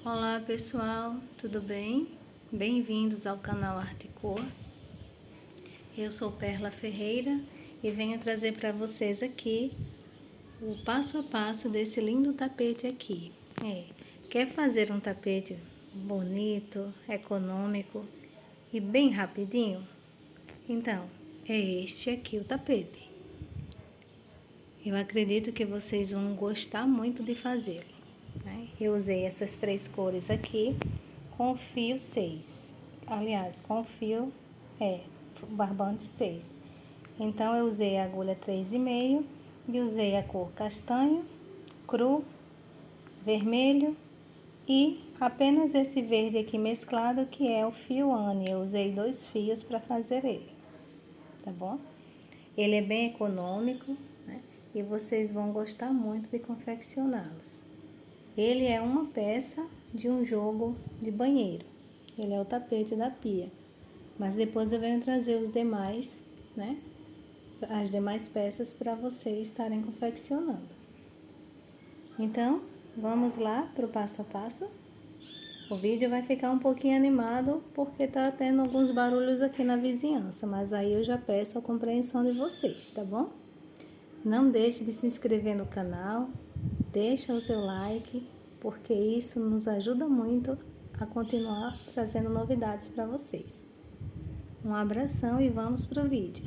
Olá pessoal, tudo bem? Bem-vindos ao canal Arte Cor. Eu sou Perla Ferreira e venho trazer para vocês aqui o passo a passo desse lindo tapete aqui. Quer fazer um tapete bonito, econômico e bem rapidinho? Então, é este aqui o tapete. Eu acredito que vocês vão gostar muito de fazê-lo, né? Eu usei essas 3 cores aqui com fio 6. Aliás, com fio barbante 6. Então, eu usei a agulha 3,5 e usei a cor castanho, cru, vermelho e apenas esse verde aqui mesclado, que é o fio Anne. Eu usei 2 fios para fazer ele, tá bom? Ele é bem econômico, né? E vocês vão gostar muito de confeccioná-los. Ele é uma peça de um jogo de banheiro. Ele é o tapete da pia. Mas depois eu venho trazer os demais, né? As demais peças para vocês estarem confeccionando. Então, vamos lá para o passo a passo. O vídeo vai ficar um pouquinho animado porque tá tendo alguns barulhos aqui na vizinhança, mas aí eu já peço a compreensão de vocês, tá bom? Não deixe de se inscrever no canal, deixa o teu like, porque isso nos ajuda muito a continuar trazendo novidades para vocês. Um abração e vamos pro vídeo.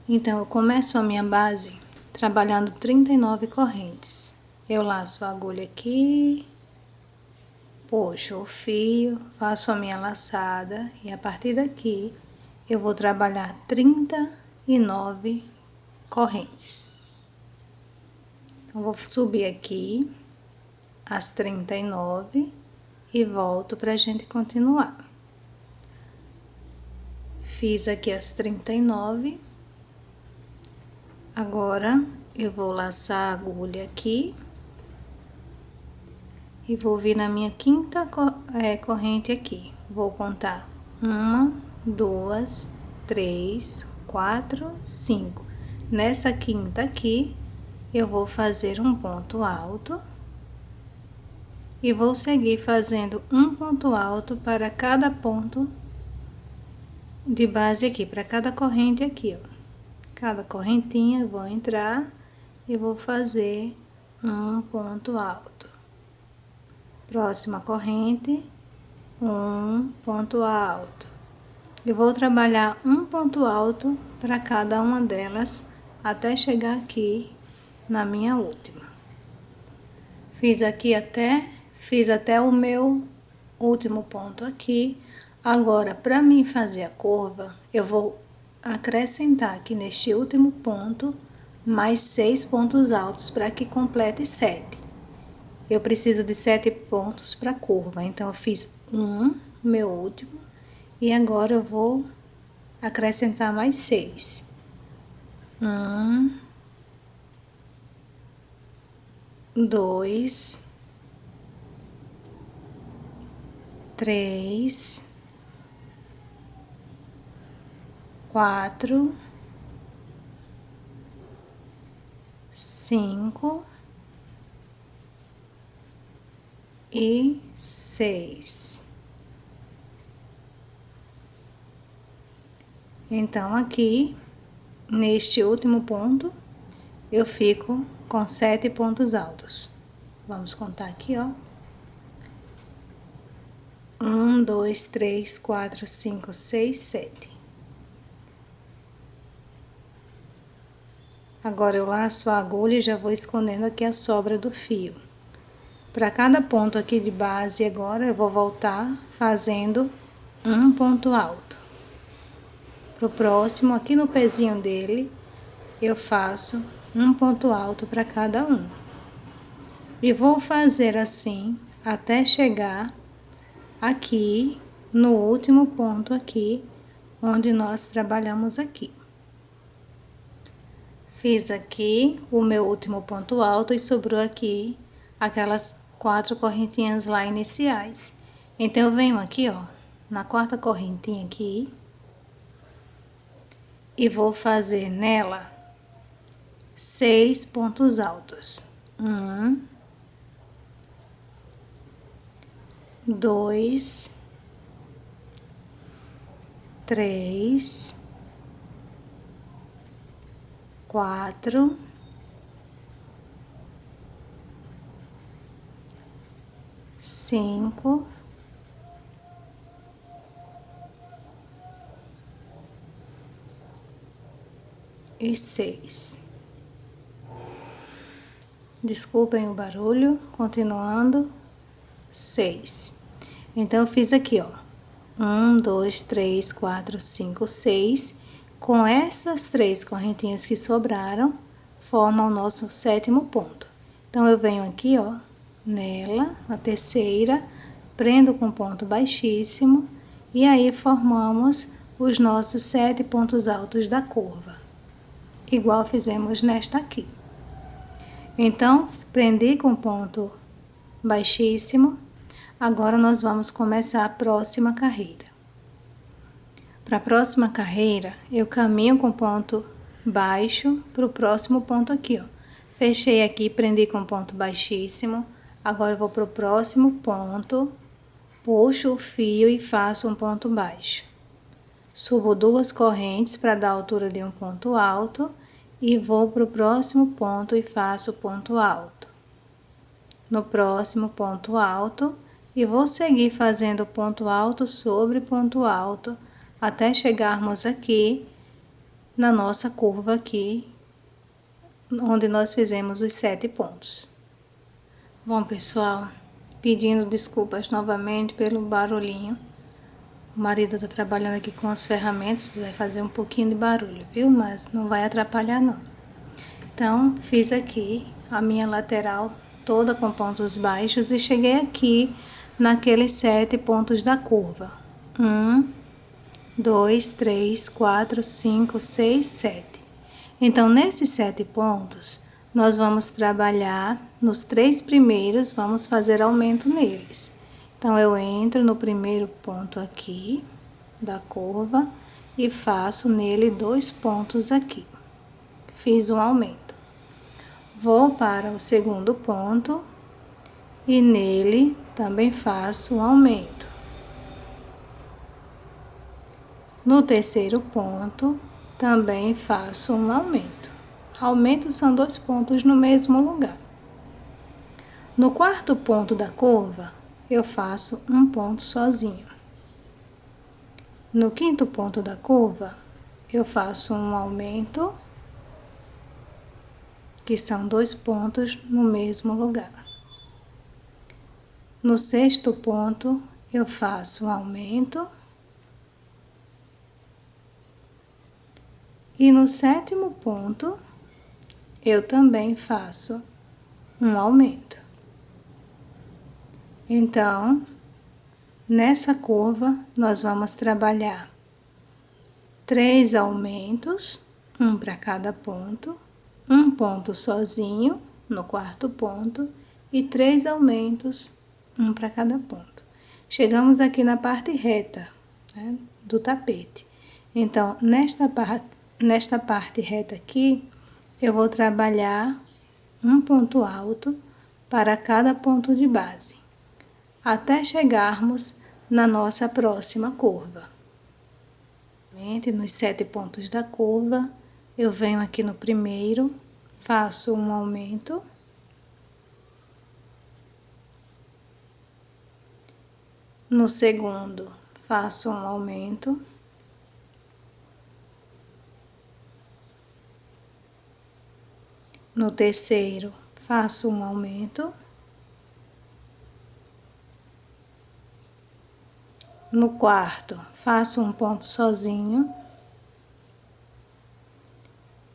Então, eu começo a minha base trabalhando 39 correntes. Eu laço a agulha aqui, puxo o fio, faço a minha laçada e a partir daqui eu vou trabalhar 39 correntes. Então, vou subir aqui as 39 e volto pra gente continuar. Fiz aqui as 39. Agora, eu vou laçar a agulha aqui e vou vir na minha quinta corrente aqui. Vou contar 1, 2, 3, 4, 5. Nessa quinta aqui, eu vou fazer um ponto alto e vou seguir fazendo um ponto alto para cada ponto de base aqui, para cada corrente aqui, ó. Cada correntinha eu vou entrar e vou fazer um ponto alto. Próxima corrente, um ponto alto. Eu vou trabalhar um ponto alto para cada uma delas até chegar aqui na minha última. Fiz até o meu último ponto aqui. Agora, para mim fazer a curva, eu vou acrescentar aqui neste último ponto mais 6 pontos altos para que complete 7. Eu preciso de 7 pontos para a curva, então eu fiz meu último, e agora eu vou acrescentar mais 6. 2, 3, 4, 5 e 6. Então, aqui, neste último ponto, eu fico com 7 pontos altos. Vamos contar aqui, ó. 1, 2, 3, 4, 5, 6, 7. Agora, eu laço a agulha e já vou escondendo aqui a sobra do fio. Para cada ponto aqui de base, agora eu vou voltar fazendo um ponto alto. Pro próximo, aqui no pezinho dele, eu faço um ponto alto para cada um. E vou fazer assim até chegar aqui no último ponto aqui, onde nós trabalhamos aqui. Fiz aqui o meu último ponto alto e sobrou aqui aquelas 4 correntinhas lá iniciais. Então, eu venho aqui, ó, na quarta correntinha aqui, e vou fazer nela 6 pontos altos. 1, 2, 3, 4, 5, 6. Desculpem o barulho, continuando. 6. Então, eu fiz aqui, ó. 1, 2, 3, 4, 5, 6. Com essas 3 correntinhas que sobraram, forma o nosso 7º ponto. Então, eu venho aqui, ó, nela, na terceira, prendo com ponto baixíssimo, e aí formamos os nossos 7 pontos altos da curva, igual fizemos nesta aqui. Então, prendi com ponto baixíssimo. Agora, nós vamos começar a próxima carreira. Para a próxima carreira, eu caminho com ponto baixo para o próximo ponto aqui, ó. Fechei aqui, prendi com ponto baixíssimo. Agora, eu vou para o próximo ponto, puxo o fio e faço um ponto baixo. Subo 2 correntes para dar a altura de um ponto alto e vou para o próximo ponto e faço ponto alto. No próximo ponto alto, e vou seguir fazendo ponto alto sobre ponto alto até chegarmos aqui na nossa curva aqui, onde nós fizemos os 7 pontos. Bom, pessoal, pedindo desculpas novamente pelo barulhinho. O marido tá trabalhando aqui com as ferramentas, vai fazer um pouquinho de barulho, viu? Mas não vai atrapalhar, não. Então, fiz aqui a minha lateral toda com pontos baixos e cheguei aqui naqueles 7 pontos da curva. 1, 2, 3, 4, 5, 6, 7. Então, nesses 7 pontos, nós vamos trabalhar nos 3 primeiros, vamos fazer aumento neles. Então, eu entro no primeiro ponto aqui da curva e faço nele 2 pontos aqui. Fiz um aumento. Vou para o segundo ponto e nele também faço um aumento. No terceiro ponto, também faço um aumento. Aumento são 2 pontos no mesmo lugar. No quarto ponto da curva, eu faço um ponto sozinho. No quinto ponto da curva, eu faço um aumento, que são 2 pontos no mesmo lugar. No sexto ponto, eu faço um aumento. E no sétimo ponto, eu também faço um aumento. Então, nessa curva, nós vamos trabalhar 3 aumentos, um para cada ponto, um ponto sozinho no quarto ponto e 3 aumentos, um para cada ponto. Chegamos aqui na parte reta, né, do tapete. Então, nesta parte reta aqui, eu vou trabalhar um ponto alto para cada ponto de base, até chegarmos na nossa próxima curva. Nos 7 pontos da curva, eu venho aqui no primeiro, faço um aumento. No segundo, faço um aumento. No terceiro, faço um aumento. No quarto, faço um ponto sozinho.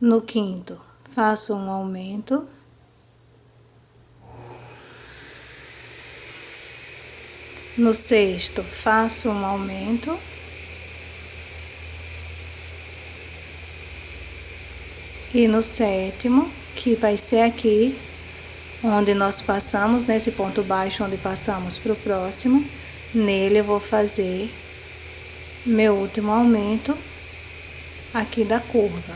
No quinto, faço um aumento. No sexto, faço um aumento. E no sétimo, que vai ser aqui, onde nós passamos, nesse ponto baixo, onde passamos para o próximo, nele eu vou fazer meu último aumento aqui da curva.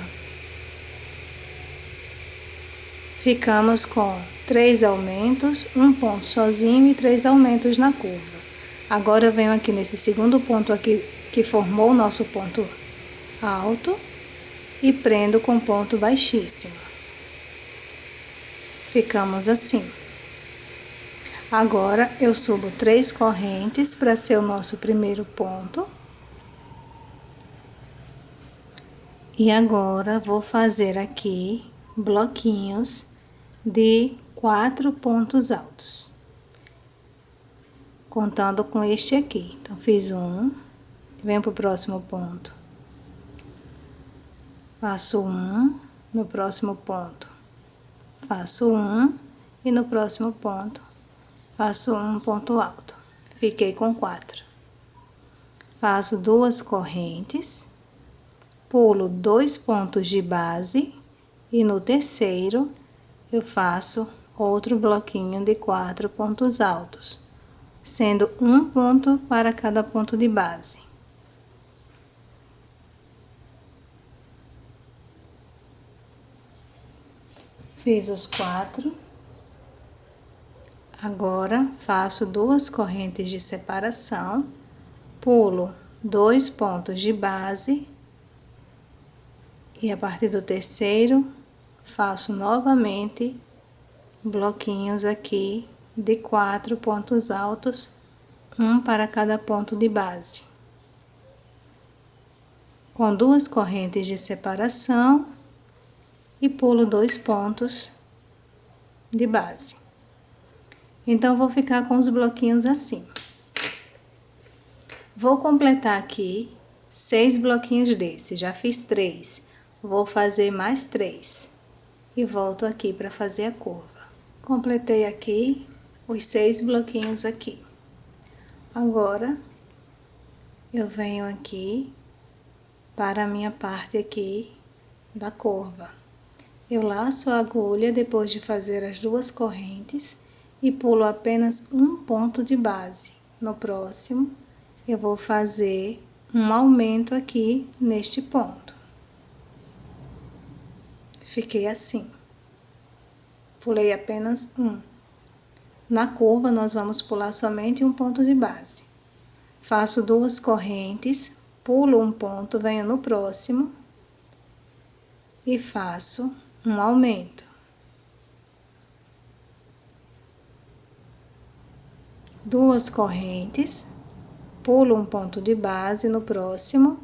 Ficamos com 3 aumentos, um ponto sozinho e 3 aumentos na curva. Agora eu venho aqui nesse segundo ponto aqui que formou o nosso ponto alto e prendo com ponto baixíssimo. Ficamos assim. Agora eu subo 3 correntes para ser o nosso primeiro ponto. E agora vou fazer aqui bloquinhos de 4 pontos altos, contando com este aqui. Então, fiz um, venho para o próximo ponto, faço um, no próximo ponto, faço um, e no próximo ponto, faço um ponto alto. Fiquei com 4. Faço 2 correntes, pulo 2 pontos de base e no terceiro eu faço outro bloquinho de 4 pontos altos, sendo um ponto para cada ponto de base. Fiz os 4. Agora faço 2 correntes de separação, pulo 2 pontos de base e a partir do terceiro faço novamente bloquinhos aqui de 4 pontos altos, um para cada ponto de base. Com 2 correntes de separação e pulo 2 pontos de base. Então, vou ficar com os bloquinhos assim. Vou completar aqui 6 bloquinhos desse, já fiz 3. Vou fazer mais 3 e volto aqui para fazer a curva. Completei aqui os 6 bloquinhos aqui. Agora, eu venho aqui para a minha parte aqui da curva. Eu laço a agulha depois de fazer as 2 correntes e pulo apenas um ponto de base. No próximo, eu vou fazer um aumento aqui neste ponto. Fiquei assim. Pulei apenas um. Na curva, nós vamos pular somente um ponto de base. Faço 2 correntes, pulo um ponto, venho no próximo e faço um aumento. 2 correntes, pulo um ponto de base, no próximo,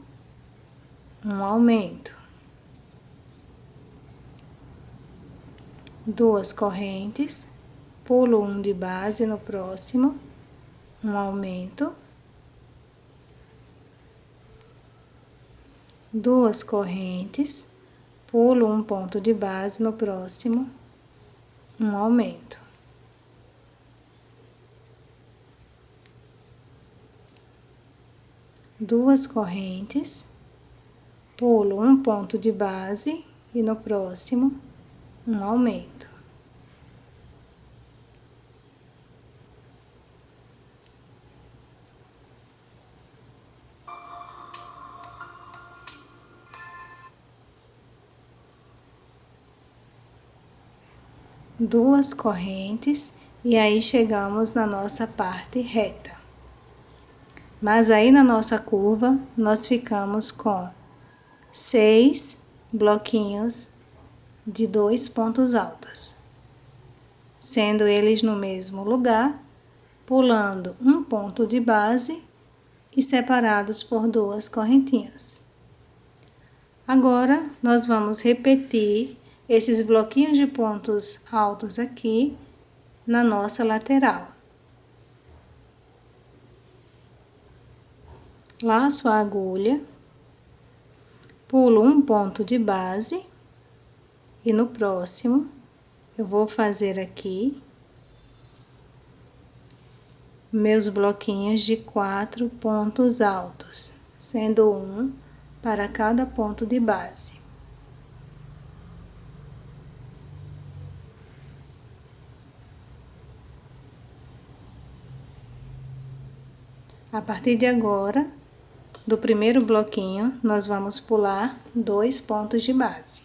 um aumento. 2 correntes, pulo um de base, no próximo, um aumento. 2 correntes, pulo um ponto de base, no próximo, um aumento. Duas correntes, pulo um ponto de base e no próximo um aumento. Duas correntes e aí chegamos na nossa parte reta. Mas aí na nossa curva, nós ficamos com 6 bloquinhos de 2 pontos altos, sendo eles no mesmo lugar, pulando um ponto de base e separados por 2 correntinhas. Agora, nós vamos repetir esses bloquinhos de pontos altos aqui na nossa lateral. Laço a agulha, pulo um ponto de base e no próximo eu vou fazer aqui meus bloquinhos de 4 pontos altos, sendo um para cada ponto de base. A partir de agora, do primeiro bloquinho, nós vamos pular 2 pontos de base.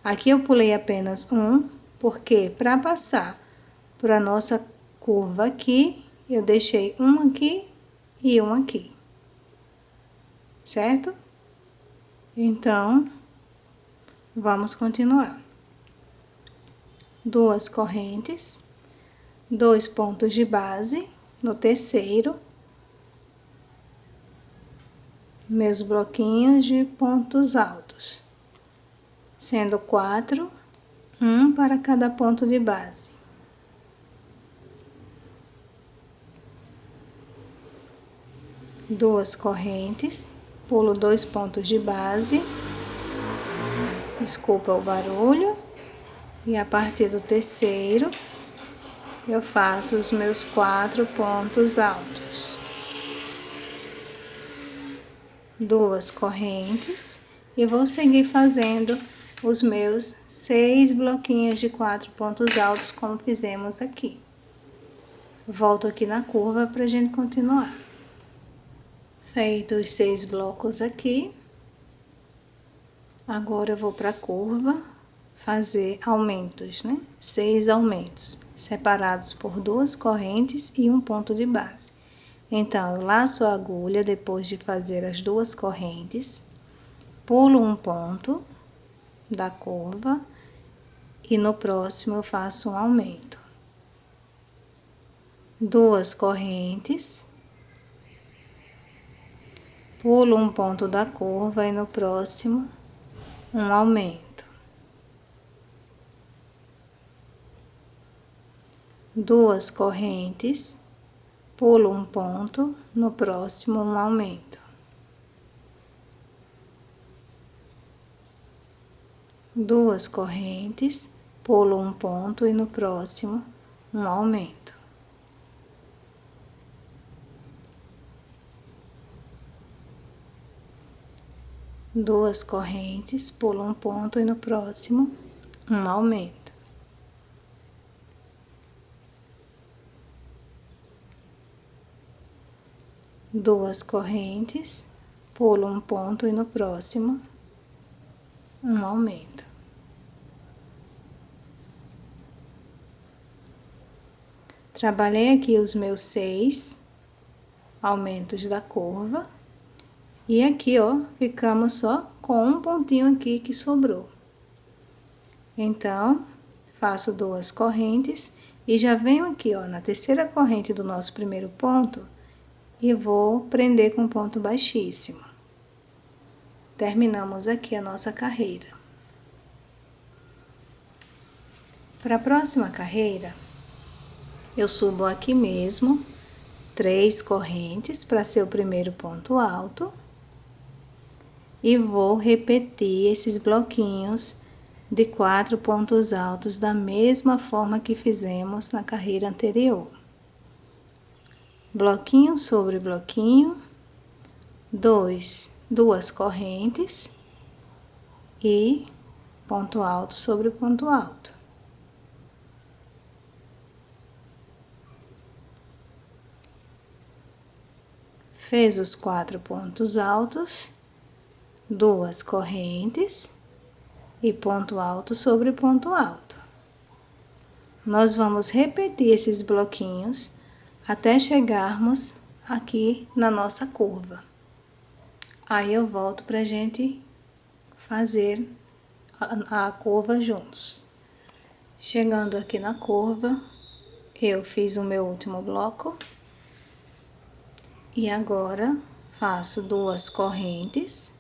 Aqui eu pulei apenas um, porque para passar para a nossa curva aqui, eu deixei um aqui e um aqui, certo? Então, vamos continuar. 2 correntes, 2 pontos de base no terceiro, meus bloquinhos de pontos altos, sendo 4, um para cada ponto de base. Duas correntes, pulo 2 pontos de base, desculpa o barulho, e a partir do terceiro, eu faço os meus 4 pontos altos. 2 correntes e vou seguir fazendo os meus 6 bloquinhos de 4 pontos altos, como fizemos aqui. Volto aqui na curva para a gente continuar. Feito os 6 blocos aqui, agora eu vou para a curva fazer aumentos, né? 6 aumentos, separados por 2 correntes e um ponto de base. Então, eu laço a agulha depois de fazer as 2 correntes, pulo um ponto da curva e no próximo eu faço um aumento. 2 correntes, pulo um ponto da curva e no próximo um aumento. 2 correntes, pulo um ponto, no próximo um aumento. 2 correntes, pulo um ponto e no próximo um aumento. Duas correntes, pulo um ponto e no próximo um aumento. Duas correntes, pulo um ponto e no próximo um aumento. Trabalhei aqui os meus 6 aumentos da curva e aqui, ó, ficamos só com um pontinho aqui que sobrou. Então, faço 2 correntes e já venho aqui, ó, na terceira corrente do nosso primeiro ponto e vou prender com ponto baixíssimo. Terminamos aqui a nossa carreira. Para a próxima carreira, eu subo aqui mesmo 3 correntes para ser o primeiro ponto alto e vou repetir esses bloquinhos de 4 pontos altos da mesma forma que fizemos na carreira anterior. Bloquinho sobre bloquinho, 2 correntes e ponto alto sobre ponto alto. Fez os 4 pontos altos, 2 correntes e ponto alto sobre ponto alto. Nós vamos repetir esses bloquinhos até chegarmos aqui na nossa curva. Aí eu volto pra gente fazer a curva juntos. Chegando aqui na curva, eu fiz o meu último bloco. E agora, faço 2 correntes.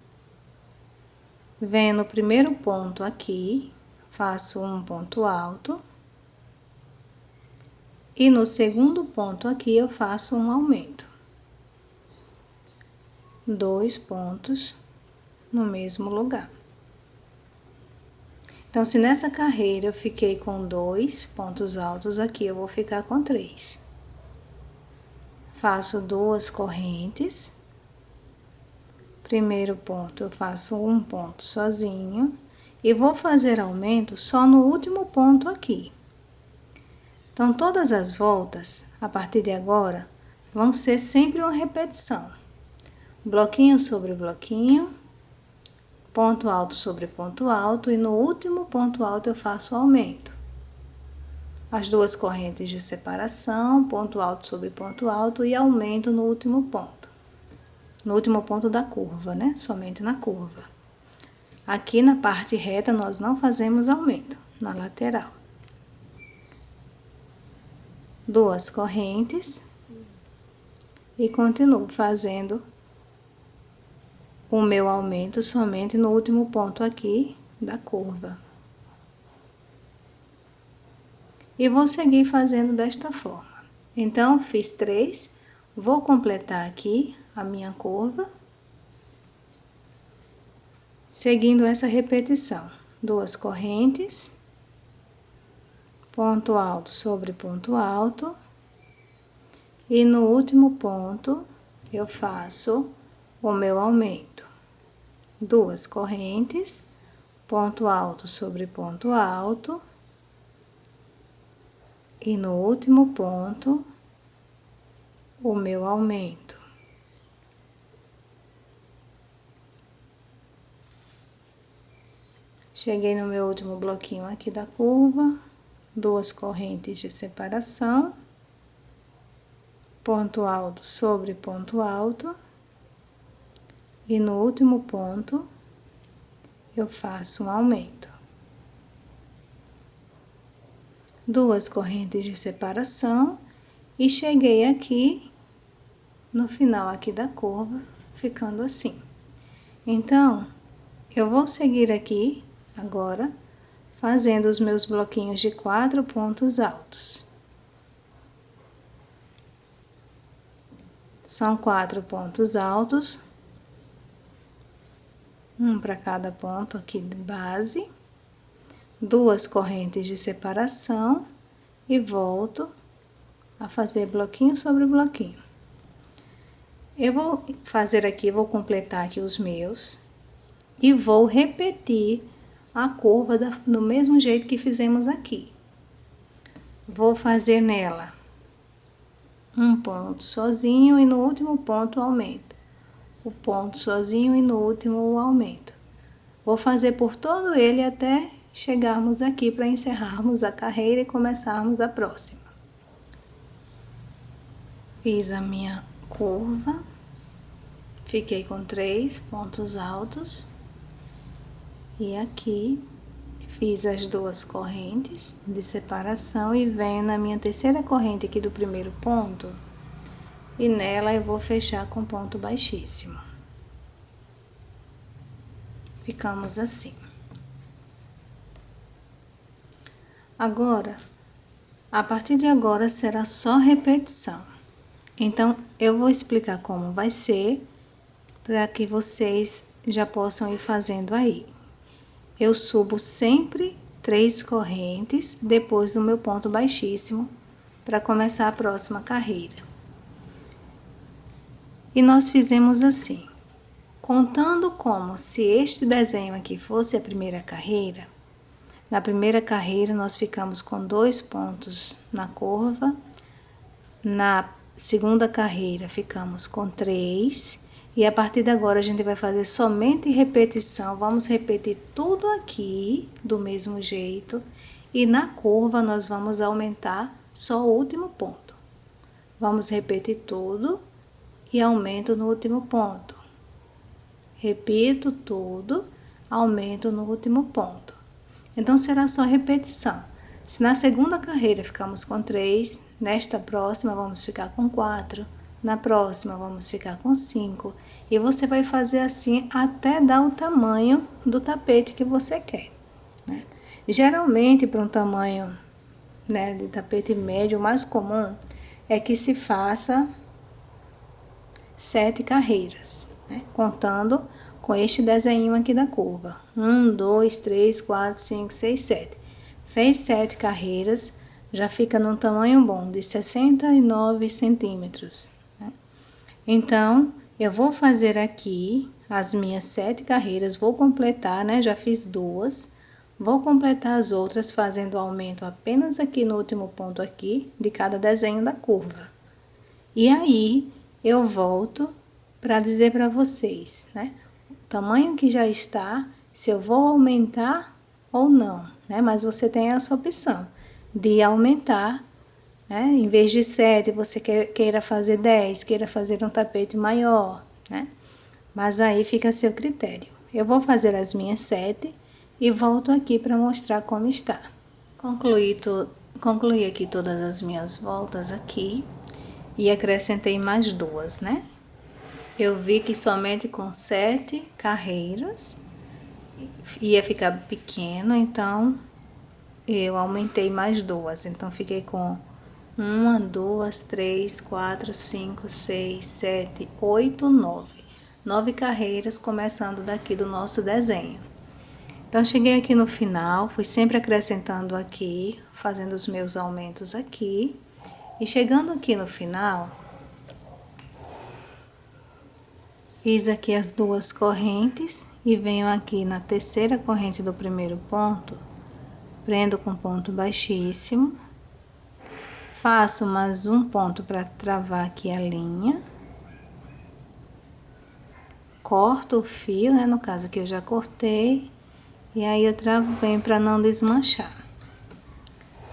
Venho no primeiro ponto aqui, faço um ponto alto. E no segundo ponto aqui, eu faço um aumento. 2 pontos no mesmo lugar. Então, se nessa carreira eu fiquei com 2 pontos altos, aqui eu vou ficar com 3. Faço 2 correntes. Primeiro ponto, eu faço um ponto sozinho. E vou fazer aumento só no último ponto aqui. Então, todas as voltas, a partir de agora, vão ser sempre uma repetição. bloquinho sobre bloquinho, ponto alto sobre ponto alto, e no último ponto alto eu faço o aumento. As duas correntes de separação, ponto alto sobre ponto alto e aumento no último ponto. No último ponto da curva, né? Somente na curva. Aqui na parte reta nós não fazemos aumento, na lateral. Duas correntes e continuo fazendo o meu aumento somente no último ponto aqui da curva. E vou seguir fazendo desta forma. Então, fiz 3, vou completar aqui a minha curva, seguindo essa repetição. Duas correntes, ponto alto sobre ponto alto, e no último ponto eu faço o meu aumento. Duas correntes, ponto alto sobre ponto alto, e no último ponto, o meu aumento. Cheguei no meu último bloquinho aqui da curva, duas correntes de separação, ponto alto sobre ponto alto, e no último ponto, eu faço um aumento. Duas correntes de separação e cheguei aqui no final aqui da curva, ficando assim. Então, eu vou seguir aqui agora fazendo os meus bloquinhos de 4 pontos altos. São 4 pontos altos, um para cada ponto aqui de base. Duas correntes de separação e volto a fazer bloquinho sobre bloquinho. Eu vou fazer aqui, vou completar aqui os meus e vou repetir a curva do mesmo jeito que fizemos aqui. Vou fazer nela um ponto sozinho e no último ponto aumento. O ponto sozinho e no último o aumento. Vou fazer por todo ele até chegarmos aqui para encerrarmos a carreira e começarmos a próxima. Fiz a minha curva, fiquei com 3 pontos altos e aqui fiz as duas correntes de separação e venho na minha terceira corrente aqui do primeiro ponto e nela eu vou fechar com ponto baixíssimo. Ficamos assim. Agora, a partir de agora será só repetição. Então, eu vou explicar como vai ser, para que vocês já possam ir fazendo aí. Eu subo sempre 3 correntes depois do meu ponto baixíssimo, para começar a próxima carreira. E nós fizemos assim, contando como se este desenho aqui fosse a primeira carreira. Na primeira carreira, nós ficamos com 2 pontos na curva. Na segunda carreira, ficamos com 3. E a partir de agora, a gente vai fazer somente repetição. Vamos repetir tudo aqui do mesmo jeito. E na curva, nós vamos aumentar só o último ponto. Vamos repetir tudo e aumento no último ponto. Repito tudo, aumento no último ponto. Então, será só repetição. Se na segunda carreira ficamos com 3, nesta próxima vamos ficar com 4, na próxima vamos ficar com 5. E você vai fazer assim até dar o tamanho do tapete que você quer, né? Geralmente, para um tamanho, né, de tapete médio, o mais comum é que se faça 7 carreiras, né? Contando com este desenho aqui da curva. 1, 2, 3, 4, 5, 6, 7. Fez 7 carreiras, já fica num tamanho bom, de 69 centímetros. Né? Então, eu vou fazer aqui as minhas 7 carreiras, vou completar, né? Já fiz 2. Vou completar as outras fazendo aumento apenas aqui no último ponto aqui, de cada desenho da curva. E aí, eu volto para dizer para vocês, né? O tamanho que já está, se eu vou aumentar ou não, né? Mas você tem essa opção de aumentar, né? Em vez de 7, você queira fazer 10, queira fazer um tapete maior, né? Mas aí fica a seu critério. Eu vou fazer as minhas 7 e volto aqui para mostrar como está. Concluí aqui todas as minhas voltas aqui e acrescentei mais 2, né? Eu vi que somente com 7 carreiras ia ficar pequeno, então eu aumentei mais 2. Então, fiquei com 1, 2, 3, 4, 5, 6, 7, 8, 9. 9 carreiras começando daqui do nosso desenho. Então, cheguei aqui no final, fui sempre acrescentando aqui, fazendo os meus aumentos aqui. E chegando aqui no final, fiz aqui as 2 correntes e venho aqui na terceira corrente do primeiro ponto, prendo com ponto baixíssimo, faço mais um ponto para travar aqui a linha, corto o fio, né, no caso aqui eu já cortei, e aí eu travo bem para não desmanchar.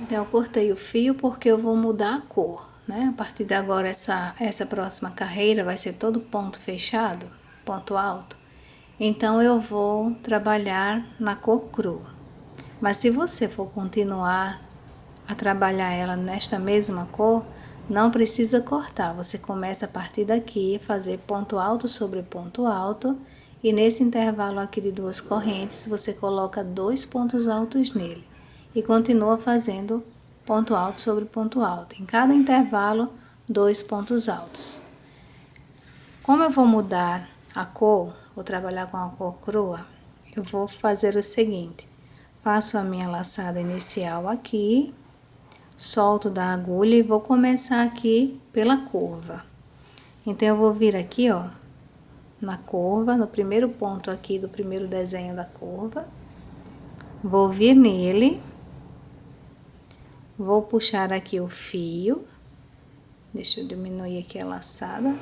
Então, eu cortei o fio porque eu vou mudar a cor, né? A partir de agora, essa próxima carreira vai ser todo ponto fechado, ponto alto. Então, eu vou trabalhar na cor crua. Mas se você for continuar a trabalhar ela nesta mesma cor, não precisa cortar. Você começa a partir daqui, fazer ponto alto sobre ponto alto. E nesse intervalo aqui de 2 correntes, você coloca 2 pontos altos nele. E continua fazendo ponto alto sobre ponto alto. Em cada intervalo, 2 pontos altos. Como eu vou mudar a cor, vou trabalhar com a cor crua, eu vou fazer o seguinte. Faço a minha laçada inicial aqui, solto da agulha e vou começar aqui pela curva. Então, eu vou vir aqui, ó, na curva, no primeiro ponto aqui do primeiro desenho da curva. Vou vir nele. Vou puxar aqui o fio. Deixa eu diminuir aqui a laçada.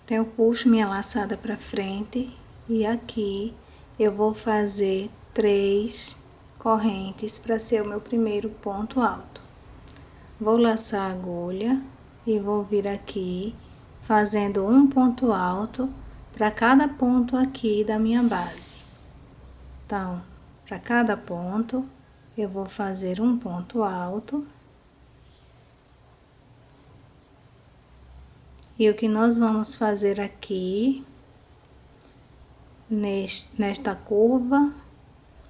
Então, eu puxo minha laçada para frente e aqui eu vou fazer 3 correntes para ser o meu primeiro ponto alto. Vou laçar a agulha e vou vir aqui fazendo um ponto alto para cada ponto aqui da minha base. Então, para cada ponto, eu vou fazer um ponto alto. E o que nós vamos fazer aqui, nesta curva,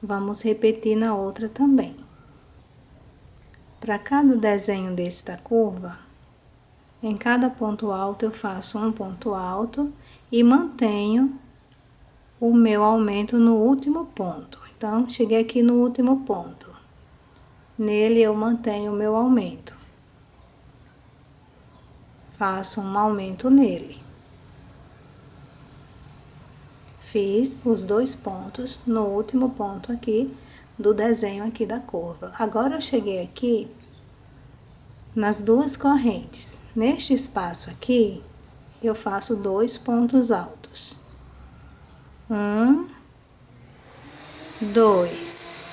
vamos repetir na outra também. Para cada desenho desse da curva, em cada ponto alto eu faço um ponto alto e mantenho o meu aumento no último ponto. Então, cheguei aqui no último ponto. Nele eu mantenho o meu aumento. Faço um aumento nele. Fiz os 2 pontos no último ponto aqui do desenho aqui da curva. Agora, eu cheguei aqui nas 2 correntes. Neste espaço aqui, eu faço 2 pontos altos. 1, 2.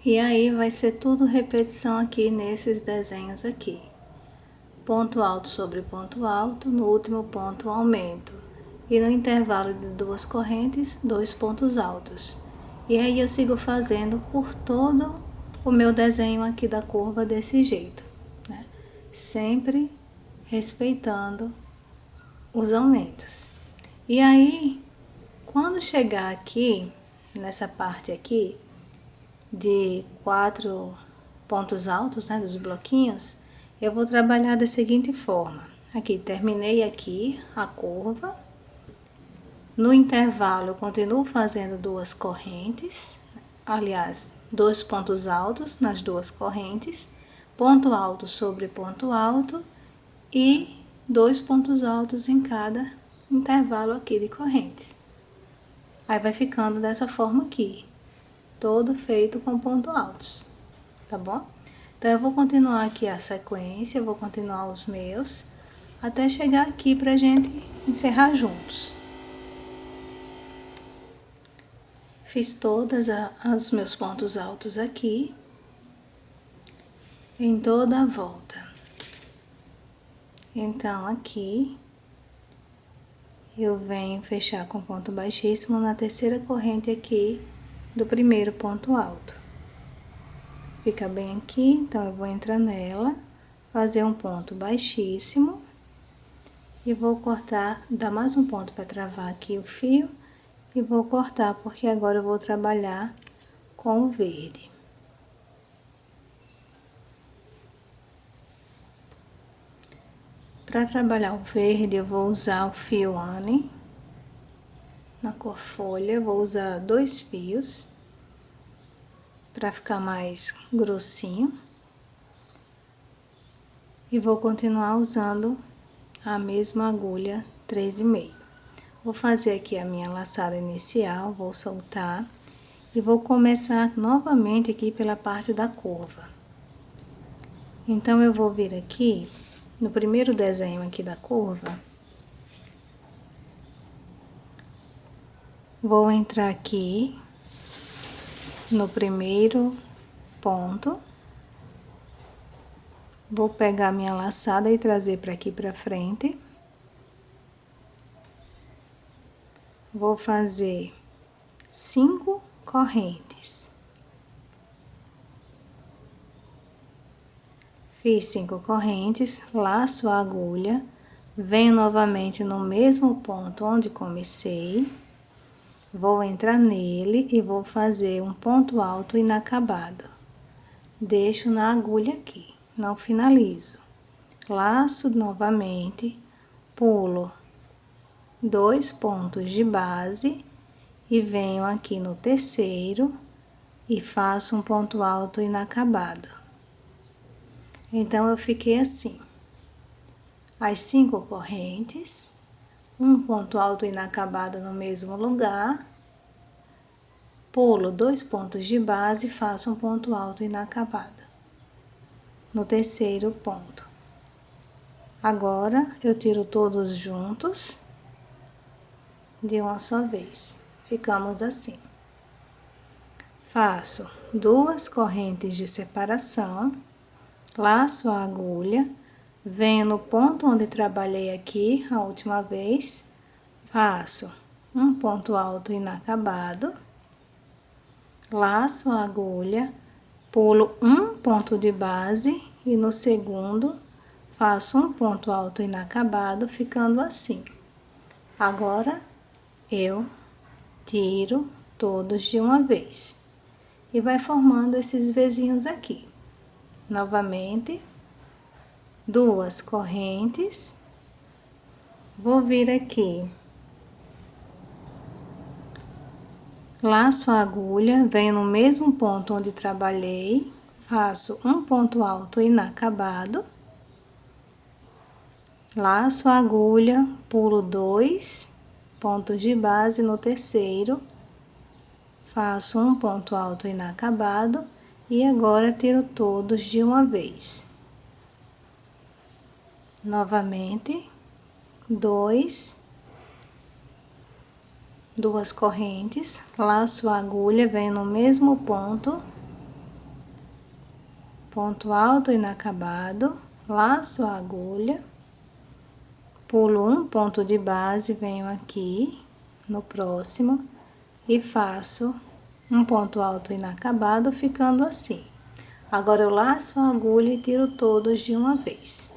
E aí, vai ser tudo repetição aqui nesses desenhos aqui. Ponto alto sobre ponto alto, no último ponto, aumento. E no intervalo de 2 correntes, 2 pontos altos. E aí, eu sigo fazendo por todo o meu desenho aqui da curva desse jeito, né? Sempre respeitando os aumentos. E aí, quando chegar aqui, nessa parte aqui, de 4 pontos altos, né, dos bloquinhos, eu vou trabalhar da seguinte forma. Aqui, terminei aqui a curva. No intervalo, eu continuo fazendo 2 correntes, aliás, 2 pontos altos nas 2 correntes, ponto alto sobre ponto alto e 2 pontos altos em cada intervalo aqui de correntes. Aí, vai ficando dessa forma aqui, todo feito com pontos altos, tá bom? Então, eu vou continuar aqui a sequência, eu vou continuar os meus, até chegar aqui pra gente encerrar juntos. Fiz todos os meus pontos altos aqui, em toda a volta. Então, aqui, eu venho fechar com ponto baixíssimo na terceira corrente aqui do primeiro ponto alto. Fica bem aqui, então eu vou entrar nela, fazer um ponto baixíssimo e vou cortar, dar mais um ponto para travar aqui o fio e vou cortar, porque agora eu vou trabalhar com o verde. Para trabalhar o verde, eu vou usar o fio Anne, na cor folha, eu vou usar 2 fios, para ficar mais grossinho. E vou continuar usando a mesma agulha 3,5. Vou fazer aqui a minha laçada inicial, vou soltar e vou começar novamente aqui pela parte da curva. Então, eu vou vir aqui, no primeiro desenho aqui da curva, vou entrar aqui no primeiro ponto, vou pegar minha laçada e trazer para aqui para frente. Vou fazer 5 correntes. Fiz 5 correntes, laço a agulha, venho novamente no mesmo ponto onde comecei. Vou entrar nele e vou fazer um ponto alto inacabado. Deixo na agulha aqui, não finalizo. Laço novamente, pulo 2 pontos de base e venho aqui no terceiro e faço um ponto alto inacabado. Então, eu fiquei assim, as 5 correntes, um ponto alto inacabado no mesmo lugar, pulo 2 pontos de base e faço um ponto alto inacabado no terceiro ponto. Agora, eu tiro todos juntos de uma só vez. Ficamos assim. Faço 2 correntes de separação, laço a agulha, venho no ponto onde trabalhei aqui a última vez, faço um ponto alto inacabado, laço a agulha, pulo um ponto de base e no segundo faço um ponto alto inacabado, ficando assim. Agora, eu tiro todos de uma vez e vai formando esses vezinhos aqui. Novamente, 2 correntes, vou vir aqui, laço a agulha, venho no mesmo ponto onde trabalhei, faço um ponto alto inacabado, laço a agulha, pulo 2 pontos de base no terceiro, faço um ponto alto inacabado e agora tiro todos de uma vez. Novamente, 2 correntes, laço a agulha, venho no mesmo ponto, ponto alto inacabado, laço a agulha, pulo um ponto de base, venho aqui no próximo e faço um ponto alto inacabado, ficando assim. Agora, eu laço a agulha e tiro todos de uma vez.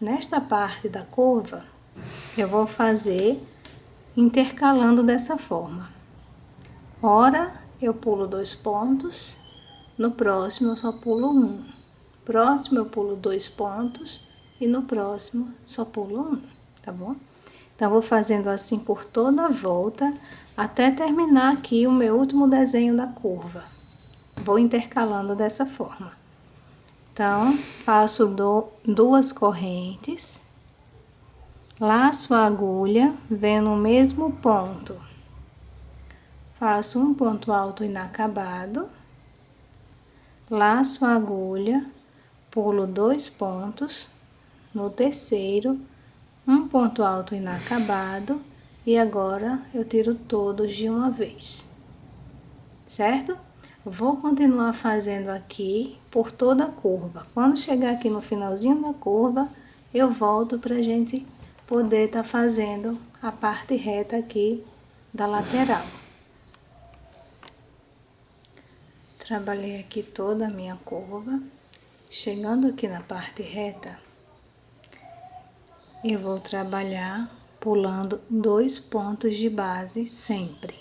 Nesta parte da curva, eu vou fazer intercalando dessa forma. Ora, eu pulo 2 pontos, no próximo eu só pulo 1. Próximo eu pulo 2 pontos e no próximo só pulo 1, tá bom? Então, vou fazendo assim por toda a volta, até terminar aqui o meu último desenho da curva. Vou intercalando dessa forma. Então, faço 2 correntes, laço a agulha, venho no mesmo ponto, faço um ponto alto inacabado, laço a agulha, pulo 2 pontos, no terceiro, um ponto alto inacabado, e agora eu tiro todos de uma vez, certo? Vou continuar fazendo aqui por toda a curva. Quando chegar aqui no finalzinho da curva, eu volto pra gente poder estar fazendo a parte reta aqui da lateral. Trabalhei aqui toda a minha curva. Chegando aqui na parte reta, eu vou trabalhar pulando 2 pontos de base sempre,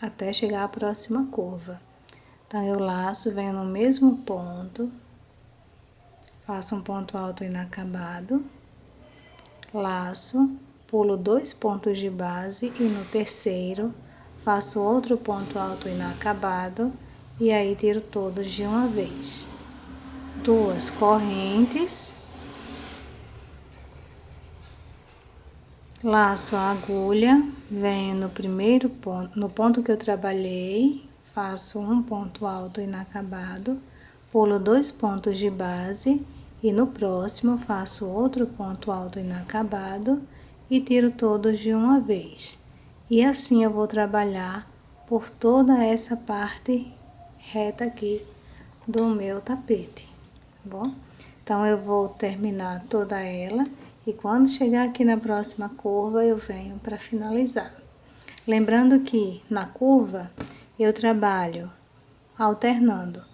até chegar à próxima curva. Então, eu laço, venho no mesmo ponto, faço um ponto alto inacabado, laço, pulo 2 pontos de base e no terceiro faço outro ponto alto inacabado e aí tiro todos de uma vez. 2 correntes, laço a agulha, venho no primeiro ponto, no ponto que eu trabalhei, faço um ponto alto inacabado, pulo 2 pontos de base e no próximo faço outro ponto alto inacabado e tiro todos de uma vez. E assim eu vou trabalhar por toda essa parte reta aqui do meu tapete, tá bom? Então, eu vou terminar toda ela e quando chegar aqui na próxima curva, eu venho para finalizar. Lembrando que na curva, eu trabalho alternando.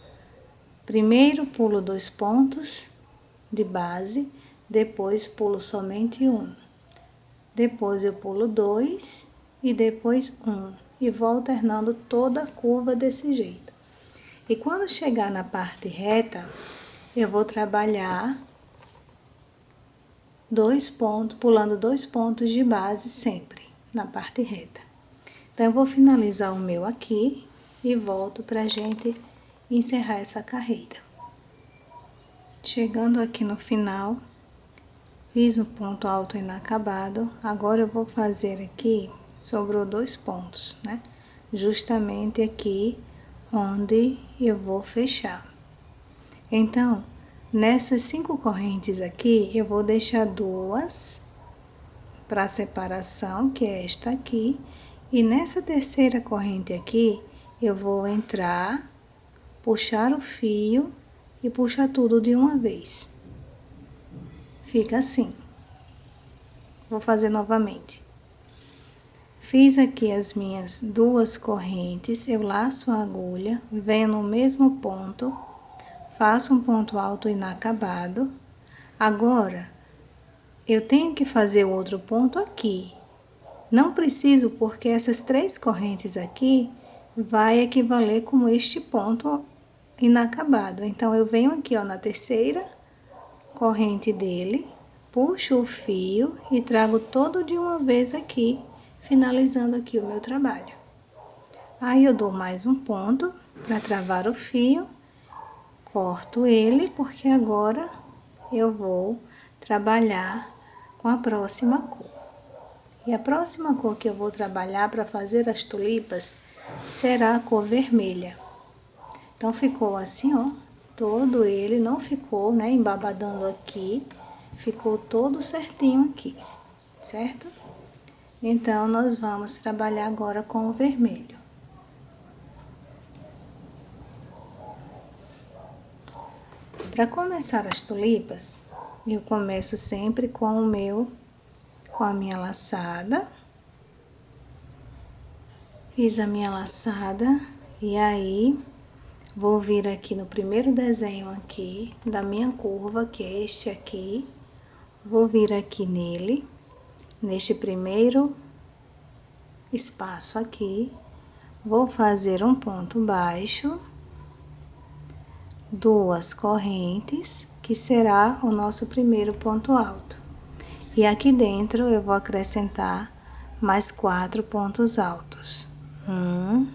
Primeiro pulo 2 pontos de base, depois pulo somente um. Depois eu pulo 2 e depois um. E vou alternando toda a curva desse jeito. E quando chegar na parte reta, eu vou trabalhar 2 pontos, pulando 2 pontos de base sempre na parte reta. Então, eu vou finalizar o meu aqui e volto pra gente encerrar essa carreira. Chegando aqui no final, fiz um ponto alto inacabado. Agora eu vou fazer aqui, sobrou 2 pontos, né? Justamente aqui onde eu vou fechar. Então, nessas 5 correntes aqui, eu vou deixar 2 para separação, que é esta aqui, e nessa terceira corrente aqui, eu vou entrar, puxar o fio e puxar tudo de uma vez. Fica assim. Vou fazer novamente. Fiz aqui as minhas 2 correntes, eu laço a agulha, venho no mesmo ponto, faço um ponto alto inacabado. Agora, eu tenho que fazer o outro ponto aqui. Não preciso, porque essas 3 correntes aqui vai equivaler com este ponto inacabado. Então, eu venho aqui, ó, na terceira corrente dele, puxo o fio e trago todo de uma vez aqui, finalizando aqui o meu trabalho. Aí, eu dou mais um ponto para travar o fio, corto ele, porque agora eu vou trabalhar com a próxima cor. E a próxima cor que eu vou trabalhar para fazer as tulipas será a cor vermelha. Então, ficou assim, ó, todo ele, não ficou, né, embabadando aqui, ficou todo certinho aqui, certo? Então, nós vamos trabalhar agora com o vermelho. Para começar as tulipas, eu começo sempre com a minha laçada. Fiz a minha laçada e aí vou vir aqui no primeiro desenho aqui da minha curva, que é este aqui. Vou vir aqui nele, neste primeiro espaço aqui, vou fazer um ponto baixo, 2 correntes, que será o nosso primeiro ponto alto. E aqui dentro eu vou acrescentar mais 4 pontos altos. 1,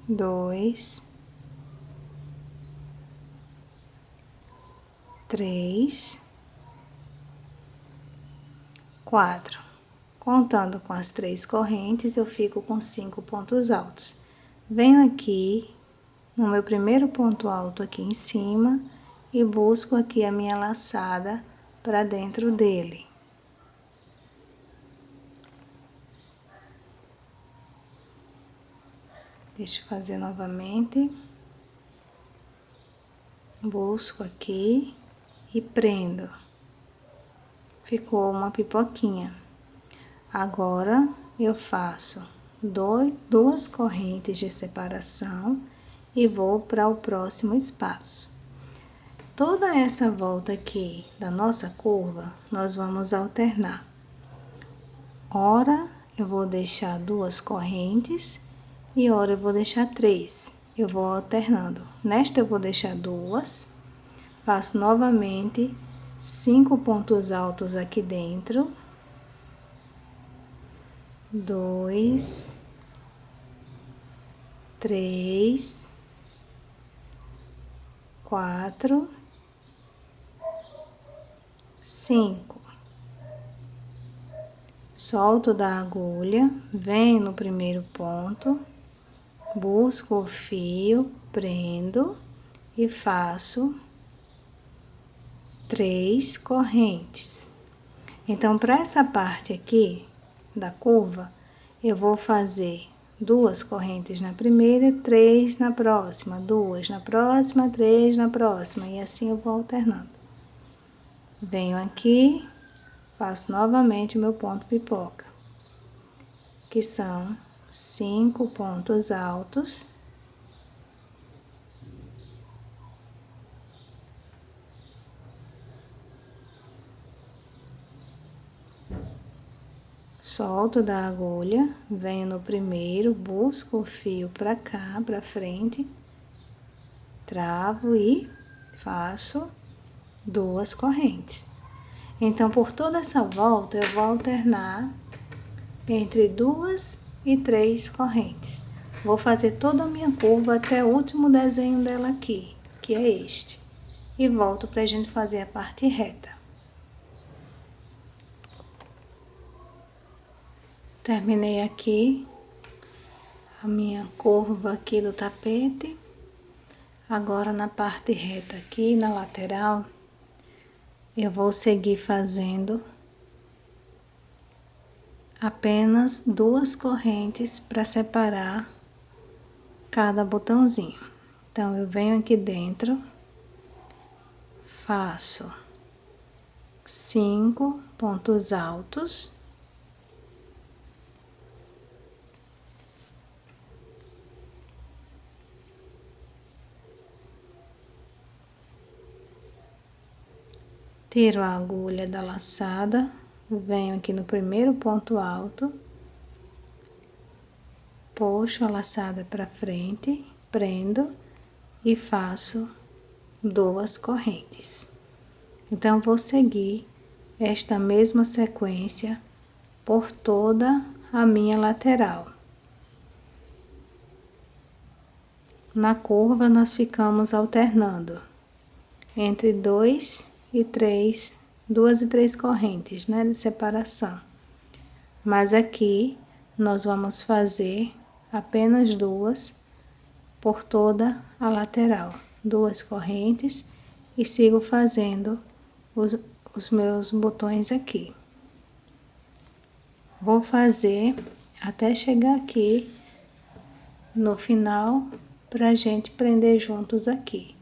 2, 3, 4. Contando com as 3 correntes, eu fico com 5 pontos altos. Venho aqui no meu primeiro ponto alto aqui em cima e busco aqui a minha laçada para dentro dele. Deixa eu fazer novamente. Busco aqui e prendo. Ficou uma pipoquinha. Agora eu faço duas correntes de separação e vou para o próximo espaço. Toda essa volta aqui da nossa curva, nós vamos alternar. Ora, eu vou deixar duas correntes e ora eu vou deixar três. Eu vou alternando. Nesta eu vou deixar duas, faço novamente 5 pontos altos aqui dentro. 2, 3, 4, 5. Solto da agulha, venho no primeiro ponto, busco o fio, prendo e faço 3 correntes. Então, para essa parte aqui da curva, eu vou fazer 2 correntes na primeira, 3 na próxima, 2 na próxima, 3 na próxima, e assim eu vou alternando. Venho aqui, faço novamente o meu ponto pipoca, que são 5 pontos altos. Solto da agulha, venho no primeiro, busco o fio pra cá, pra frente, travo e faço 2 correntes. Então, por toda essa volta, eu vou alternar entre 2 e 3 correntes. Vou fazer toda a minha curva até o último desenho dela aqui, que é este. E volto pra gente fazer a parte reta. Terminei aqui a minha curva aqui do tapete. Agora, na parte reta aqui, na lateral, eu vou seguir fazendo apenas 2 correntes para separar cada botãozinho. Então, eu venho aqui dentro, faço 5 pontos altos. Tiro a agulha da laçada, venho aqui no primeiro ponto alto, puxo a laçada para frente, prendo e faço 2 correntes. Então, vou seguir esta mesma sequência por toda a minha lateral. Na curva, nós ficamos alternando entre 2 e 3, 2 e 3 correntes, né, de separação. Mas aqui, nós vamos fazer apenas 2 por toda a lateral. 2 correntes e sigo fazendo os meus botões aqui. Vou fazer até chegar aqui no final pra gente prender juntos aqui.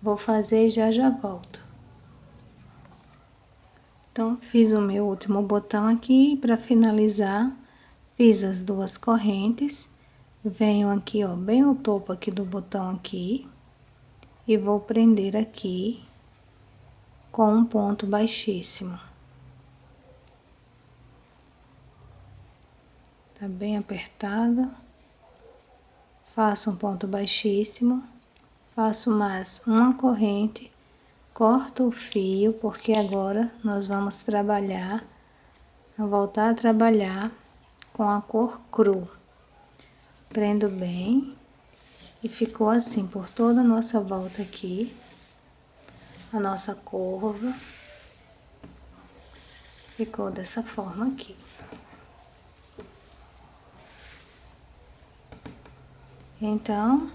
Vou fazer e já volto. Então, fiz o meu último botão aqui para finalizar, fiz as 2 correntes, venho aqui, ó, bem no topo aqui do botão aqui, e vou prender aqui com um ponto baixíssimo. Tá bem apertada. Faço um ponto baixíssimo, faço mais uma corrente, corto o fio, porque agora nós vamos trabalhar, voltar a trabalhar com a cor cru. Prendo bem e ficou assim por toda a nossa volta aqui, a nossa curva. Ficou dessa forma aqui. Então,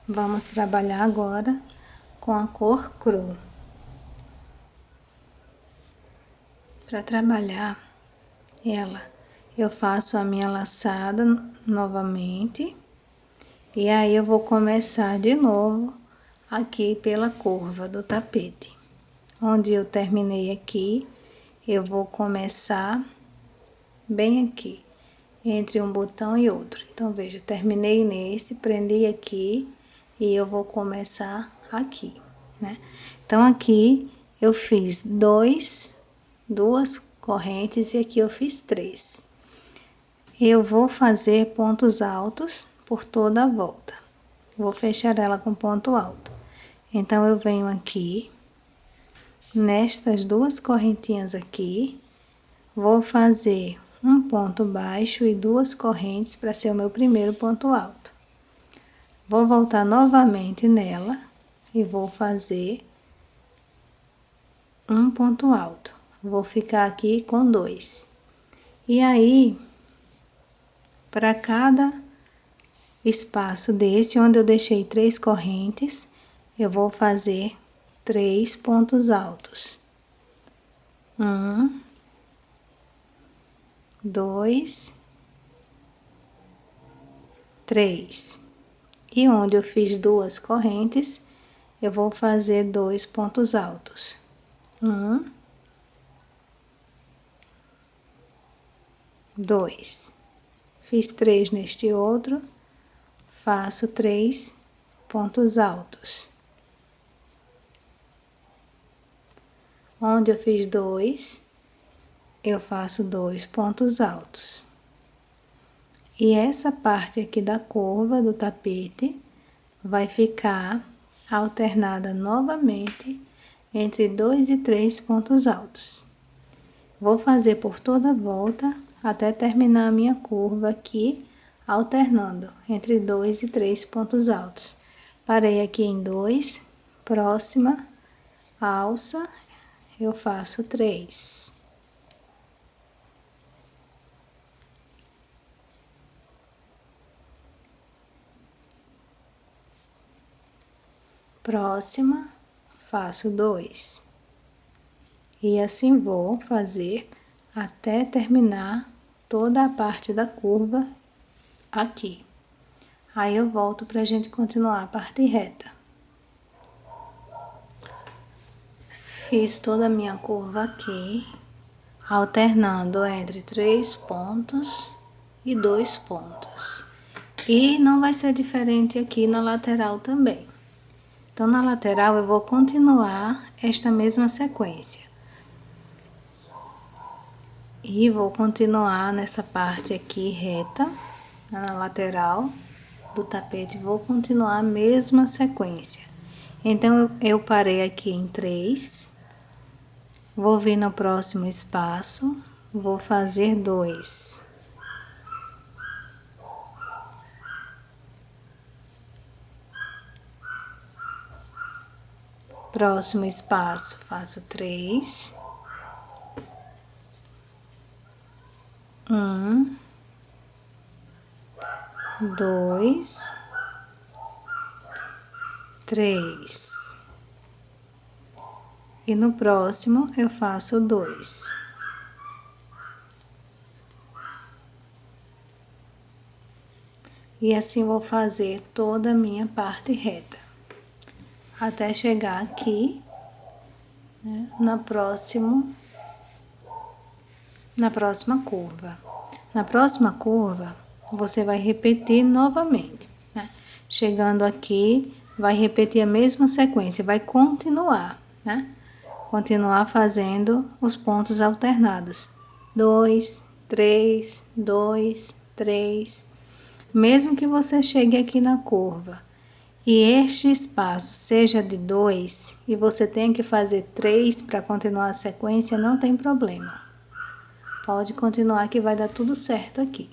vamos trabalhar agora com a cor cru. Para trabalhar ela, eu faço a minha laçada novamente. E aí eu vou começar de novo aqui pela curva do tapete. Onde eu terminei aqui, eu vou começar bem aqui, entre um botão e outro. Então, veja, terminei nesse, prendi aqui e eu vou começar aqui, né? Então, aqui eu fiz duas correntes e aqui eu fiz 3. Eu vou fazer pontos altos por toda a volta. Vou fechar ela com ponto alto. Então, eu venho aqui, nestas 2 correntinhas aqui, vou fazer um ponto baixo e 2 correntes para ser o meu primeiro ponto alto. Vou voltar novamente nela e vou fazer um ponto alto. Vou ficar aqui com 2. E aí, para cada espaço desse, onde eu deixei 3 correntes, eu vou fazer 3 pontos altos. 1, 2, 3. E onde eu fiz 2 correntes, eu vou fazer 2 pontos altos. 1, 2. Fiz 3 neste outro, faço 3 pontos altos. Onde eu fiz 2, eu faço 2 pontos altos. E essa parte aqui da curva do tapete vai ficar alternada novamente entre 2 e 3 pontos altos. Vou fazer por toda a volta até terminar a minha curva aqui, alternando entre 2 e 3 pontos altos. Parei aqui em 2, próxima alça, eu faço 3. Próxima, faço 2. E assim vou fazer até terminar toda a parte da curva aqui. Aí eu volto pra gente continuar a parte reta. Fiz toda a minha curva aqui, alternando entre 3 pontos e 2 pontos. E não vai ser diferente aqui na lateral também. Então, na lateral, eu vou continuar esta mesma sequência. E vou continuar nessa parte aqui reta, na lateral do tapete, vou continuar a mesma sequência. Então, eu parei aqui em 3, vou vir no próximo espaço, vou fazer 2. Próximo espaço, faço 3. 1, 2, 3. E no próximo eu faço 2. E assim vou fazer toda a minha parte reta, até chegar aqui, né, na próxima curva. Na próxima curva, você vai repetir novamente, né? Chegando aqui, vai repetir a mesma sequência, vai continuar, né? Continuar fazendo os pontos alternados. 2, 3, 2, 3. Mesmo que você chegue aqui na curva e este espaço seja de 2 e você tenha que fazer 3 para continuar a sequência, não tem problema. Pode continuar que vai dar tudo certo aqui.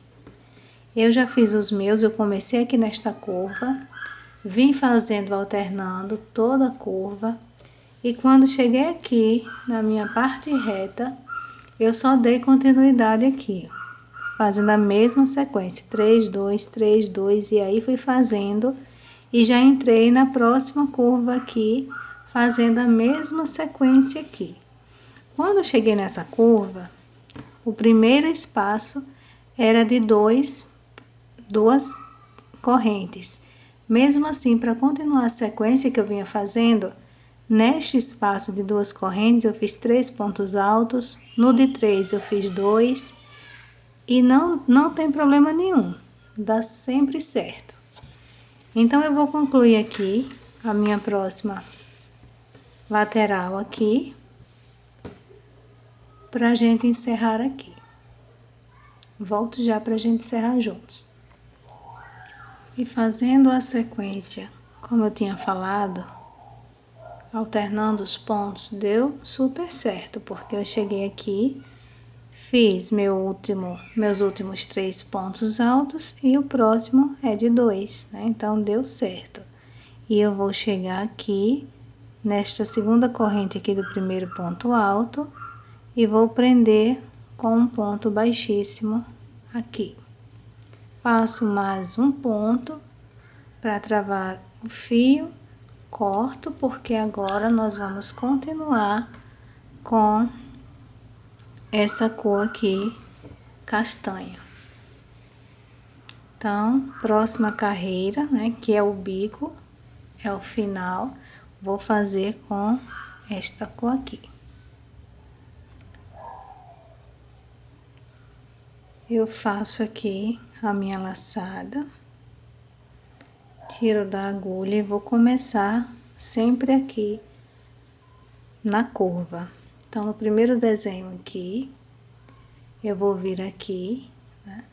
Eu já fiz os meus, eu comecei aqui nesta curva, vim fazendo alternando toda a curva e quando cheguei aqui na minha parte reta, eu só dei continuidade aqui. fazendo a mesma sequência, 3, 2, 3, 2, e aí fui fazendo e já entrei na próxima curva aqui, fazendo a mesma sequência aqui. Quando eu cheguei nessa curva, o primeiro espaço era de duas correntes. Mesmo assim, para continuar a sequência que eu vinha fazendo, neste espaço de 2 correntes eu fiz 3 pontos altos, no de 3 eu fiz 2 e não tem problema nenhum, dá sempre certo. Então, eu vou concluir aqui a minha próxima lateral aqui, pra gente encerrar aqui. Volto já pra gente encerrar juntos. E fazendo a sequência, como eu tinha falado, alternando os pontos, deu super certo, porque eu cheguei aqui, fiz meus últimos 3 pontos altos e o próximo é de 2, né? Então, deu certo. E eu vou chegar aqui, nesta segunda corrente aqui do primeiro ponto alto, e vou prender com um ponto baixíssimo aqui. Faço mais um ponto para travar o fio, corto, porque agora nós vamos continuar com essa cor aqui, castanha. Então, próxima carreira, né, que é o bico, é o final, vou fazer com esta cor aqui. Eu faço aqui a minha laçada, tiro da agulha e vou começar sempre aqui na curva. Então, no primeiro desenho aqui, eu vou vir aqui, né?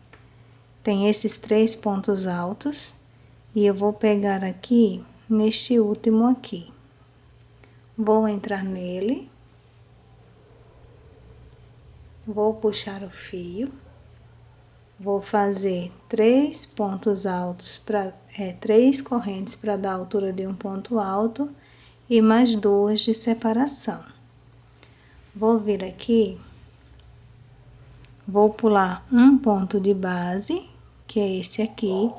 Tem esses 3 pontos altos e eu vou pegar aqui neste último aqui. Vou entrar nele, vou puxar o fio. Vou fazer 3 pontos altos, 3 correntes para dar a altura de um ponto alto e mais 2 de separação. Vou vir aqui, vou pular um ponto de base, que é esse aqui,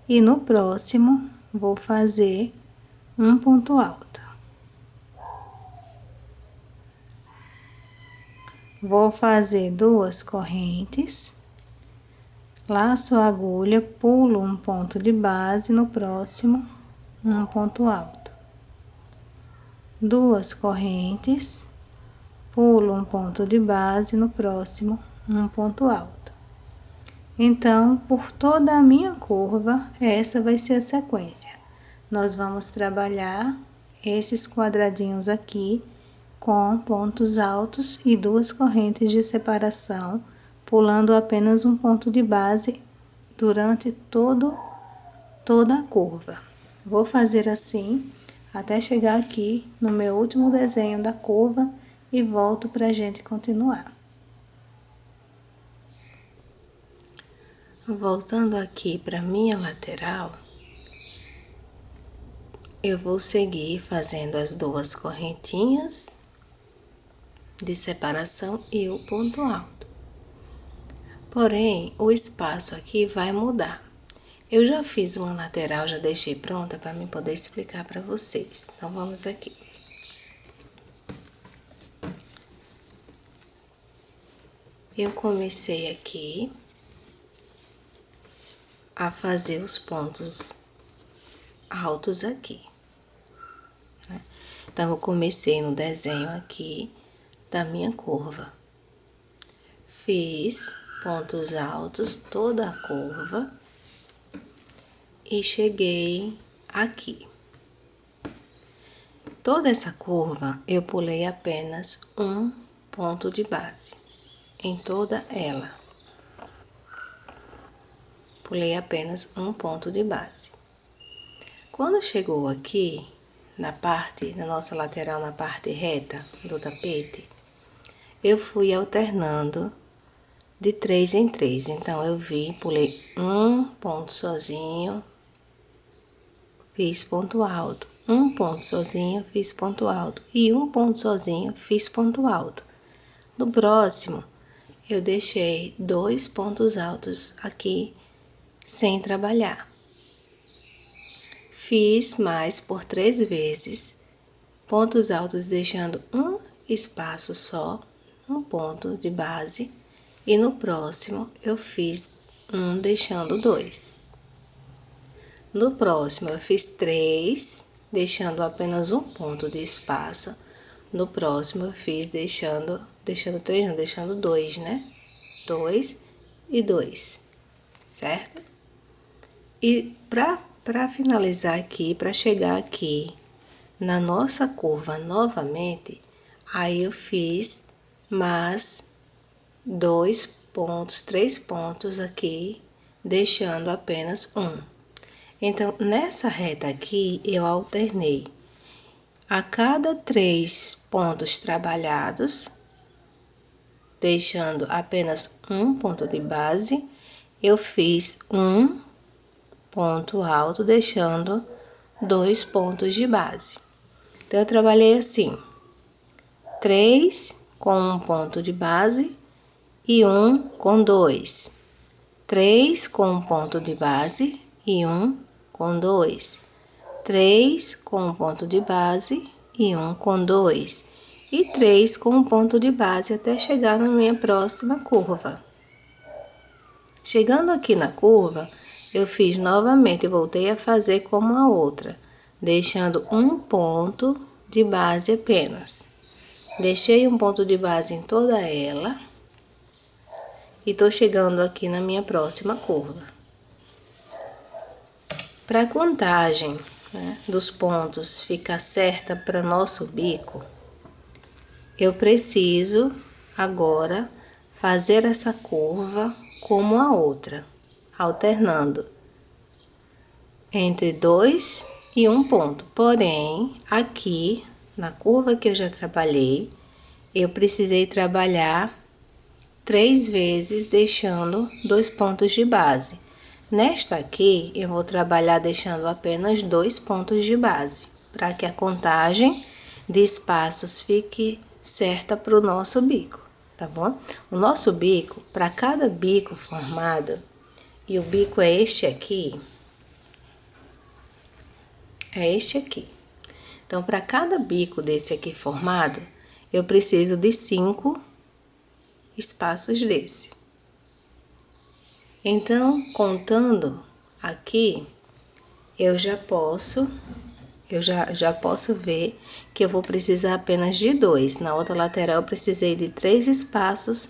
e no próximo vou fazer um ponto alto. Vou fazer 2 correntes. Laço a agulha, pulo um ponto de base, no próximo, um ponto alto. 2 correntes, pulo um ponto de base, no próximo, um ponto alto. Então, por toda a minha curva, essa vai ser a sequência. Nós vamos trabalhar esses quadradinhos aqui com pontos altos e 2 correntes de separação, pulando apenas um ponto de base durante toda a curva. Vou fazer assim até chegar aqui no meu último desenho da curva e volto para a gente continuar. Voltando aqui para minha lateral, eu vou seguir fazendo as 2 correntinhas de separação e o ponto alto. Porém, o espaço aqui vai mudar. Eu já fiz uma lateral, já deixei pronta para mim poder explicar para vocês. Então, vamos aqui. Eu comecei aqui a fazer os pontos altos aqui, né? Então, eu comecei no desenho aqui da minha curva. Fiz pontos altos toda a curva e cheguei aqui. Toda essa curva eu pulei apenas um ponto de base em toda ela. Pulei apenas um ponto de base. Quando chegou aqui na nossa lateral, na parte reta do tapete, eu fui alternando de 3 em 3, então eu pulei um ponto sozinho, fiz ponto alto, um ponto sozinho, fiz ponto alto, e um ponto sozinho, fiz ponto alto. No próximo, eu deixei 2 pontos altos aqui sem trabalhar. Fiz mais por 3 vezes, pontos altos deixando um espaço só, um ponto de base, e no próximo eu fiz um deixando 2. No próximo eu fiz 3, deixando apenas um ponto de espaço. No próximo eu fiz deixando 3, não, deixando 2, né? 2 e 2, certo? E para finalizar aqui, para chegar aqui na nossa curva novamente, aí eu fiz mais 2 pontos, 3 pontos aqui, deixando apenas um. Então, nessa reta aqui, eu alternei. A cada 3 pontos trabalhados, deixando apenas um ponto de base, eu fiz um ponto alto, deixando 2 pontos de base. Então, eu trabalhei assim, 3 com um ponto de base e um com 2. 3 com um ponto de base e um com 2. 3 com um ponto de base e um com 2. E 3 com um ponto de base até chegar na minha próxima curva. Chegando aqui na curva, eu fiz novamente, eu voltei a fazer como a outra, deixando um ponto de base apenas. Deixei um ponto de base em toda ela e tô chegando aqui na minha próxima curva. Para a contagem, né, dos pontos ficar certa para nosso bico, eu preciso agora fazer essa curva como a outra, alternando entre 2 e 1 ponto. Porém, aqui na curva que eu já trabalhei, eu precisei trabalhar 3 vezes, deixando 2 pontos de base. Nesta aqui, eu vou trabalhar deixando apenas 2 pontos de base, para que a contagem de espaços fique certa para o nosso bico, tá bom? O nosso bico, para cada bico formado, e o bico é este aqui, Então, para cada bico desse aqui formado, eu preciso de 5 espaços desse. Então, contando aqui, eu já posso ver que eu vou precisar apenas de 2. Na outra lateral, eu precisei de 3 espaços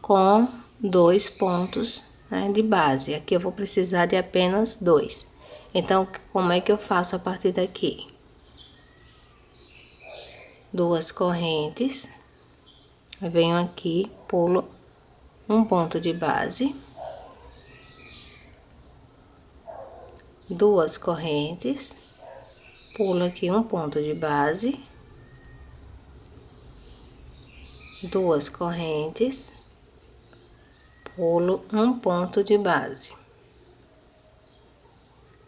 com 2 pontos, né, de base. Aqui eu vou precisar de apenas 2. Então, como é que eu faço a partir daqui? 2 correntes, venho aqui, pulo um ponto de base, 2 correntes, pulo aqui um ponto de base, 2 correntes, pulo um ponto de base.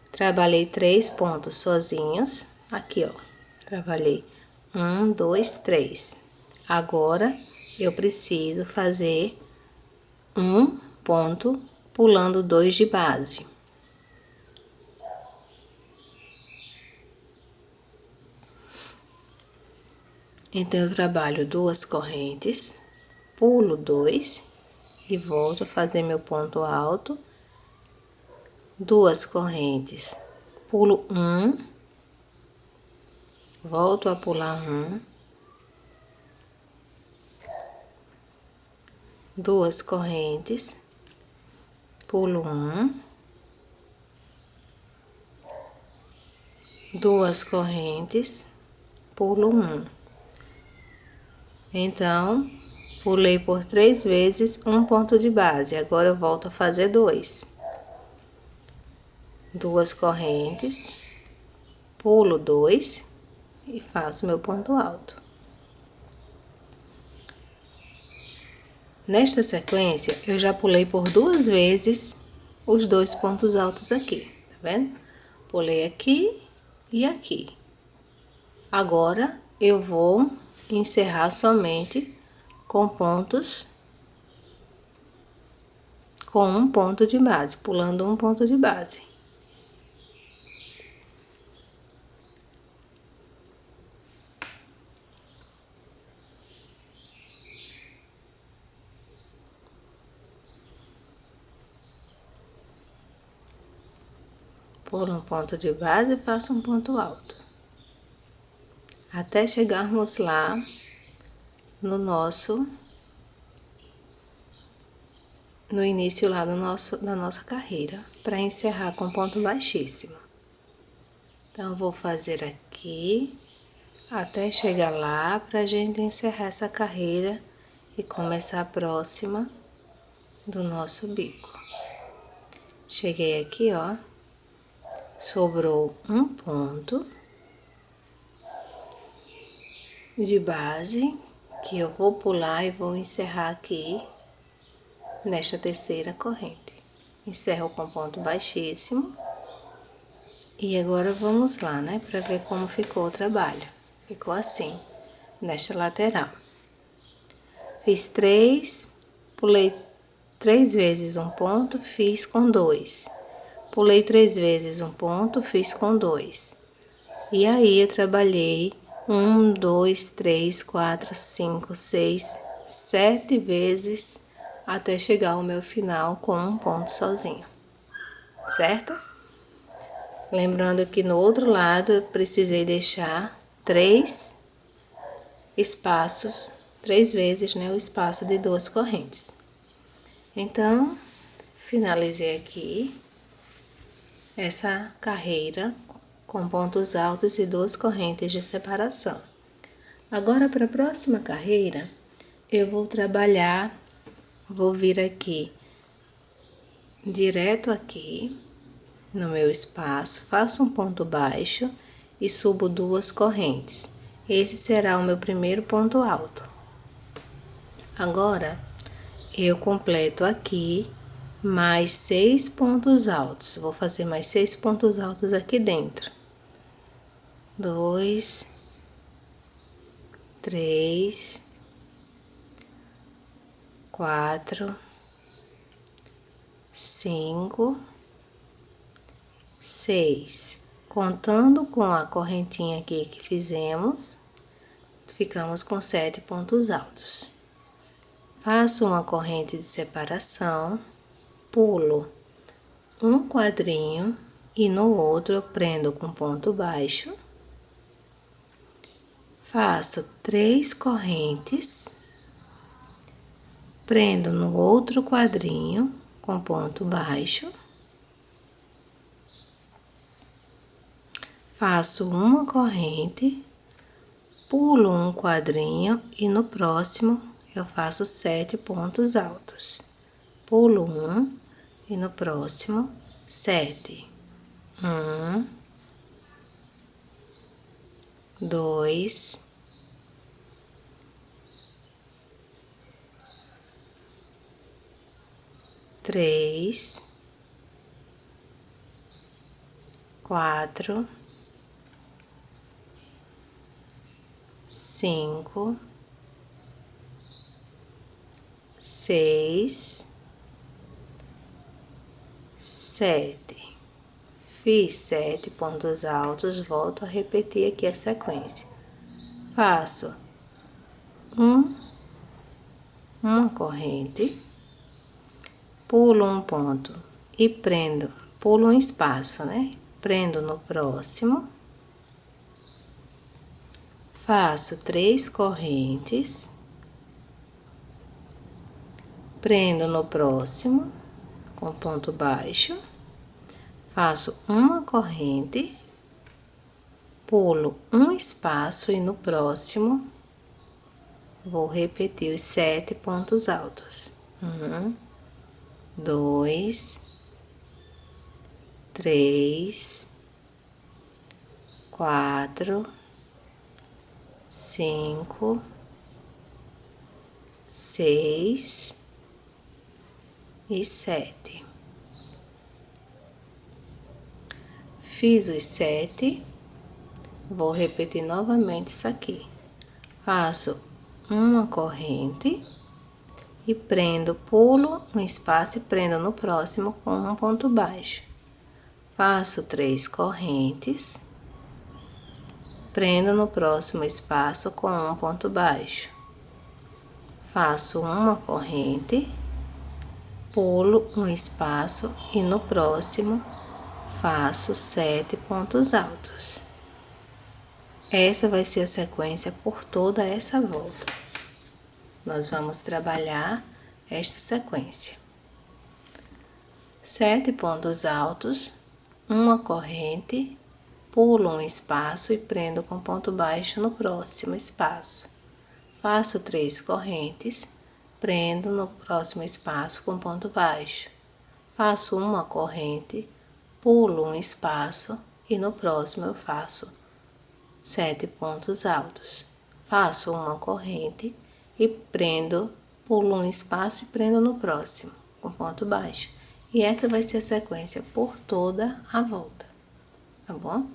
Trabalhei 3 pontos sozinhos, aqui ó, trabalhei 1, 2, 3. Agora, eu preciso fazer um ponto pulando 2 de base. Então, eu trabalho 2 correntes, pulo 2 e volto a fazer meu ponto alto. 2 correntes, pulo 1, volto a pular 1. 2 correntes, pulo 1. 2 correntes, pulo 1. Então, pulei por 3 vezes um ponto de base. Agora eu volto a fazer 2. 2 correntes, pulo 2 e faço meu ponto alto. Nesta sequência, eu já pulei por 2 vezes os 2 pontos altos aqui, tá vendo? Pulei aqui e aqui. Agora, eu vou encerrar somente com pontos com um ponto de base, pulando um ponto de base. Pulo um ponto de base e faço um ponto alto. Até chegarmos lá no início lá da nossa carreira, para encerrar com ponto baixíssimo. Então, eu vou fazer aqui, até chegar lá, pra gente encerrar essa carreira e começar a próxima do nosso bico. Cheguei aqui, ó, sobrou um ponto de base, que eu vou pular e vou encerrar aqui nesta terceira corrente. Encerro com ponto baixíssimo. E agora vamos lá, né, para ver como ficou o trabalho. Ficou assim, nesta lateral. Fiz 3, pulei 3 vezes um ponto, fiz com 2. Pulei 3 vezes um ponto, fiz com 2. E aí eu trabalhei 1, 2, 3, 4, 5, 6, 7 vezes até chegar ao meu final com um ponto sozinho, certo? Lembrando que no outro lado eu precisei deixar 3 espaços, 3 vezes, né, o espaço de 2 correntes. Então, finalizei aqui essa carreira com pontos altos e 2 correntes de separação. Agora, para a próxima carreira, eu vou trabalhar, vou vir aqui, direto aqui, no meu espaço, faço um ponto baixo e subo 2 correntes. Esse será o meu primeiro ponto alto. Agora, eu completo aqui mais 6 pontos altos. Vou fazer mais 6 pontos altos aqui dentro. 2, 3, 4, 5, 6. Contando com a correntinha aqui que fizemos, ficamos com 7 pontos altos. Faço uma corrente de separação, pulo um quadrinho e no outro eu prendo com ponto baixo. Faço 3 correntes, prendo no outro quadrinho com ponto baixo. Faço uma corrente, pulo um quadrinho e no próximo eu faço 7 pontos altos. Pulo um e no próximo 7. 1, 2, 3, 4, 5, 6, 7. Fiz 7 pontos altos, volto a repetir aqui a sequência. Faço uma corrente, pulo um ponto e prendo, pulo um espaço, né? Prendo no próximo. Faço 3 correntes, prendo no próximo com ponto baixo, faço uma corrente, pulo um espaço e no próximo vou repetir os 7 pontos altos. 1, 2, 3, 4, 5, 6 e 7. Fiz os 7, vou repetir novamente isso aqui. Faço uma corrente e prendo, pulo um espaço e prendo no próximo com um ponto baixo. Faço 3 correntes, prendo no próximo espaço com um ponto baixo. Faço uma corrente, pulo um espaço e no próximo faço 7 pontos altos. Essa vai ser a sequência por toda essa volta. Nós vamos trabalhar esta sequência. 7 pontos altos, uma corrente, pulo um espaço e prendo com ponto baixo no próximo espaço. Faço 3 correntes, prendo no próximo espaço com ponto baixo. Faço uma corrente, pulo um espaço e no próximo eu faço 7 pontos altos. Faço uma corrente e prendo, pulo um espaço e prendo no próximo com ponto baixo. E essa vai ser a sequência por toda a volta, tá bom?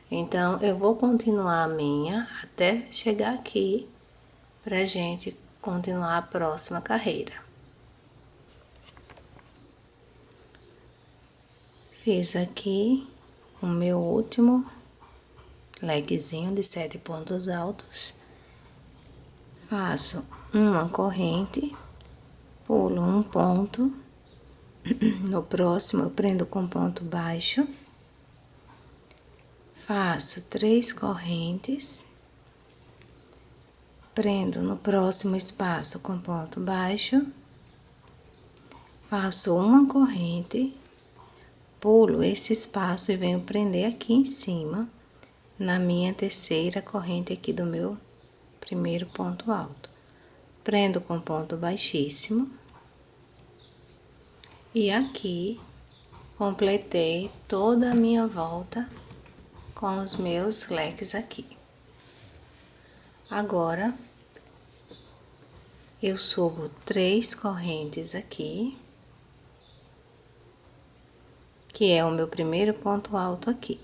Então, eu vou continuar a minha até chegar aqui pra gente continuar a próxima carreira. Fiz aqui o meu último lequezinho de 7 pontos altos. Faço uma corrente, pulo um ponto. No próximo, eu prendo com ponto baixo. Faço 3 correntes. Prendo no próximo espaço com ponto baixo. Faço uma corrente. Pulo esse espaço e venho prender aqui em cima, na minha terceira corrente aqui do meu primeiro ponto alto. Prendo com ponto baixíssimo. E aqui, completei toda a minha volta com os meus leques aqui. Agora, eu subo 3 correntes aqui, que é o meu primeiro ponto alto aqui.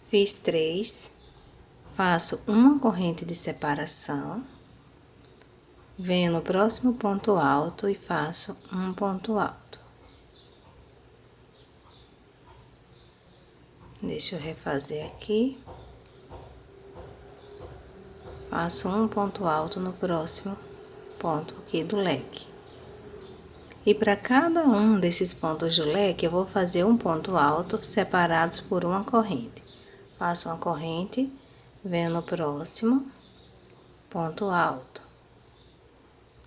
Fiz 3, faço uma corrente de separação, venho no próximo ponto alto e faço um ponto alto. Deixa eu refazer aqui. Faço um ponto alto no próximo ponto aqui do leque. E para cada um desses pontos do leque, eu vou fazer um ponto alto separados por uma corrente. Faço uma corrente, venho no próximo ponto alto.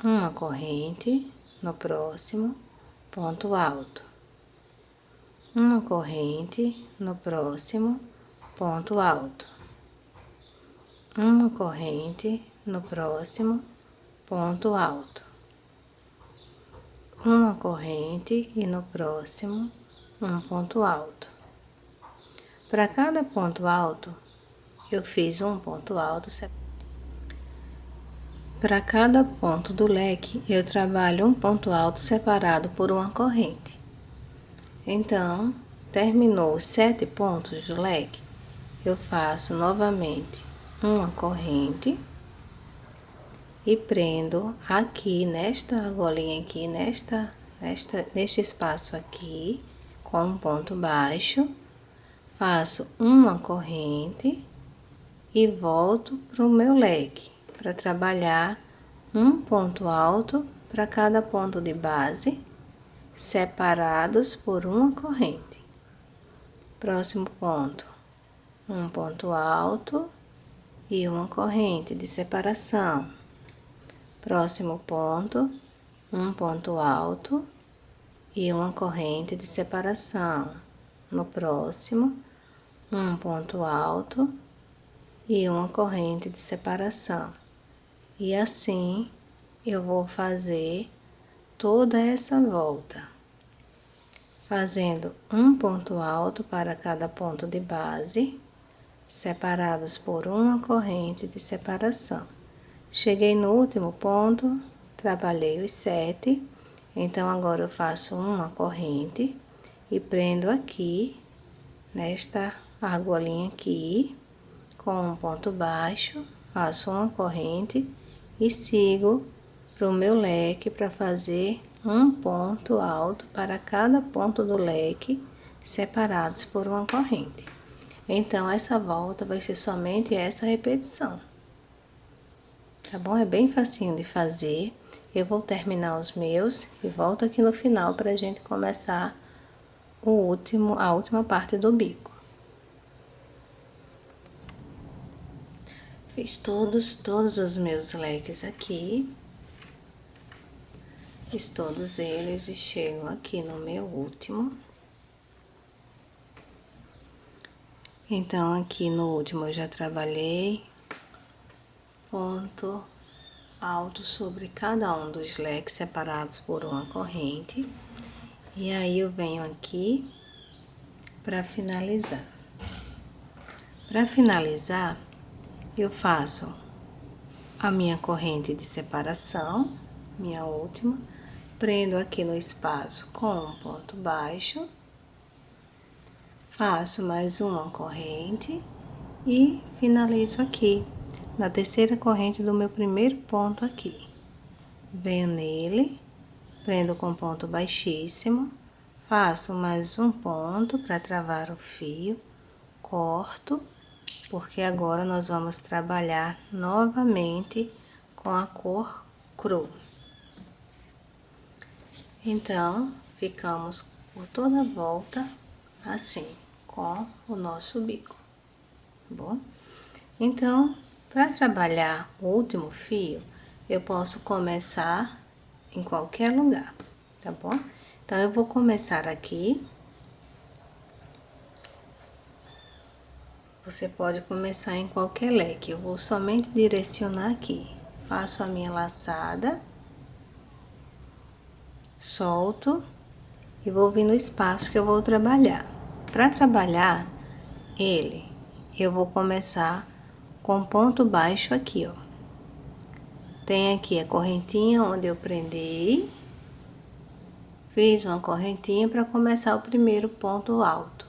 Uma corrente no próximo ponto alto. Uma corrente no próximo ponto alto. Uma corrente no próximo ponto alto. Uma corrente e no próximo um ponto alto. Para cada ponto alto, eu fiz um ponto alto separado. Para cada ponto do leque, eu trabalho um ponto alto separado por uma corrente. Então, terminou os 7 pontos do leque, eu faço novamente uma corrente e prendo aqui nesta argolinha aqui, neste espaço aqui, com um ponto baixo, faço uma corrente e volto para o meu leque, para trabalhar um ponto alto para cada ponto de base, separados por uma corrente. Próximo ponto, um ponto alto e uma corrente de separação. Próximo ponto, um ponto alto e uma corrente de separação. No próximo, um ponto alto e uma corrente de separação. E assim eu vou fazer toda essa volta, fazendo um ponto alto para cada ponto de base, separados por uma corrente de separação. Cheguei no último ponto, trabalhei os 7, então agora eu faço uma corrente e prendo aqui, nesta argolinha aqui, com um ponto baixo, faço uma corrente e sigo para o meu leque para fazer um ponto alto para cada ponto do leque, separados por uma corrente. Então, essa volta vai ser somente essa repetição. Tá bom? É bem facinho de fazer. Eu vou terminar os meus e volto aqui no final para a gente começar a última parte do bico. Fiz todos os meus leques aqui. Fiz todos eles e chego aqui no meu último. Então, aqui no último eu já trabalhei ponto alto sobre cada um dos leques separados por uma corrente. E aí eu venho aqui para finalizar. Para finalizar, eu faço a minha corrente de separação, minha última, prendo aqui no espaço com um ponto baixo, faço mais uma corrente e finalizo aqui, na terceira corrente do meu primeiro ponto aqui. Venho nele, prendo com ponto baixíssimo, faço mais um ponto para travar o fio, corto, porque agora nós vamos trabalhar novamente com a cor cru. Então, ficamos por toda a volta assim, com o nosso bico, tá bom? Então, para trabalhar o último fio, eu posso começar em qualquer lugar, tá bom? Então, eu vou começar aqui. Você pode começar em qualquer leque, eu vou somente direcionar aqui. Faço a minha laçada, solto e vou vir no espaço que eu vou trabalhar. Para trabalhar ele, eu vou começar com ponto baixo aqui, ó. Tem aqui a correntinha onde eu prendei, fiz uma correntinha para começar o primeiro ponto alto.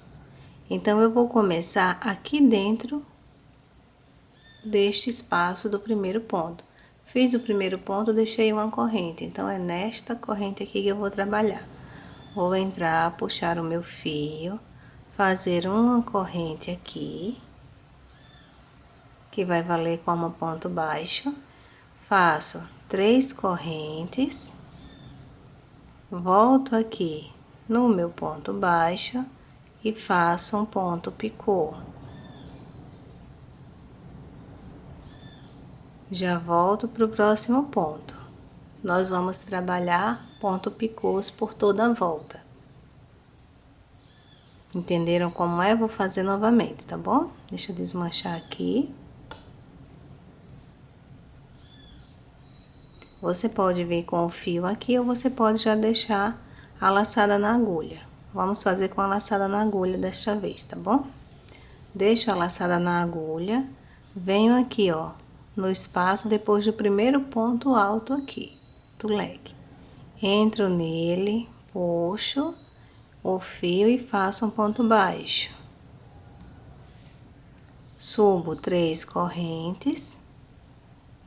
Então, eu vou começar aqui dentro deste espaço do primeiro ponto. Fiz o primeiro ponto, deixei uma corrente, então é nesta corrente aqui que eu vou trabalhar. Vou entrar, puxar o meu fio, fazer uma corrente aqui, que vai valer como ponto baixo. Faço 3 correntes, volto aqui no meu ponto baixo e faço um ponto picô. Já volto para o próximo ponto. Nós vamos trabalhar ponto picôs por toda a volta. Entenderam como é? Vou fazer novamente, tá bom? Deixa eu desmanchar aqui. Você pode vir com o fio aqui ou você pode já deixar a laçada na agulha. Vamos fazer com a laçada na agulha desta vez, tá bom? Deixo a laçada na agulha, venho aqui, ó, no espaço depois do primeiro ponto alto aqui do leque. Entro nele, puxo o fio e faço um ponto baixo. Subo 3 correntes,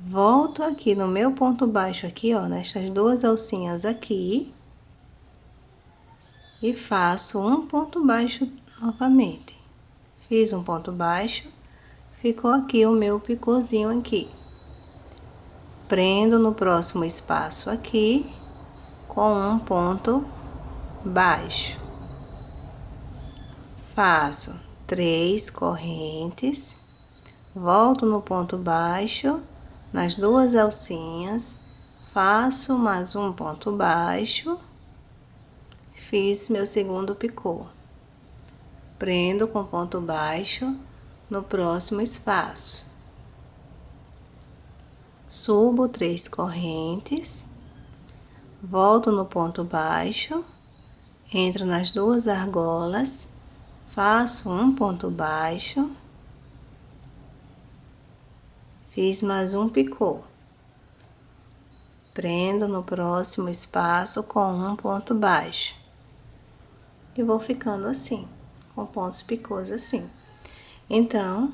volto aqui no meu ponto baixo aqui, ó, nestas 2 alcinhas aqui. E faço um ponto baixo novamente. Fiz um ponto baixo, ficou aqui o meu picôzinho aqui. Prendo no próximo espaço aqui, com um ponto baixo. Faço 3 correntes, volto no ponto baixo, nas 2 alcinhas, faço mais um ponto baixo. Fiz meu segundo picô. Prendo com ponto baixo no próximo espaço. Subo 3 correntes, volto no ponto baixo, entro nas 2 argolas, faço um ponto baixo, fiz mais um picô. Prendo no próximo espaço com um ponto baixo. E vou ficando assim, com pontos picôs assim. Então,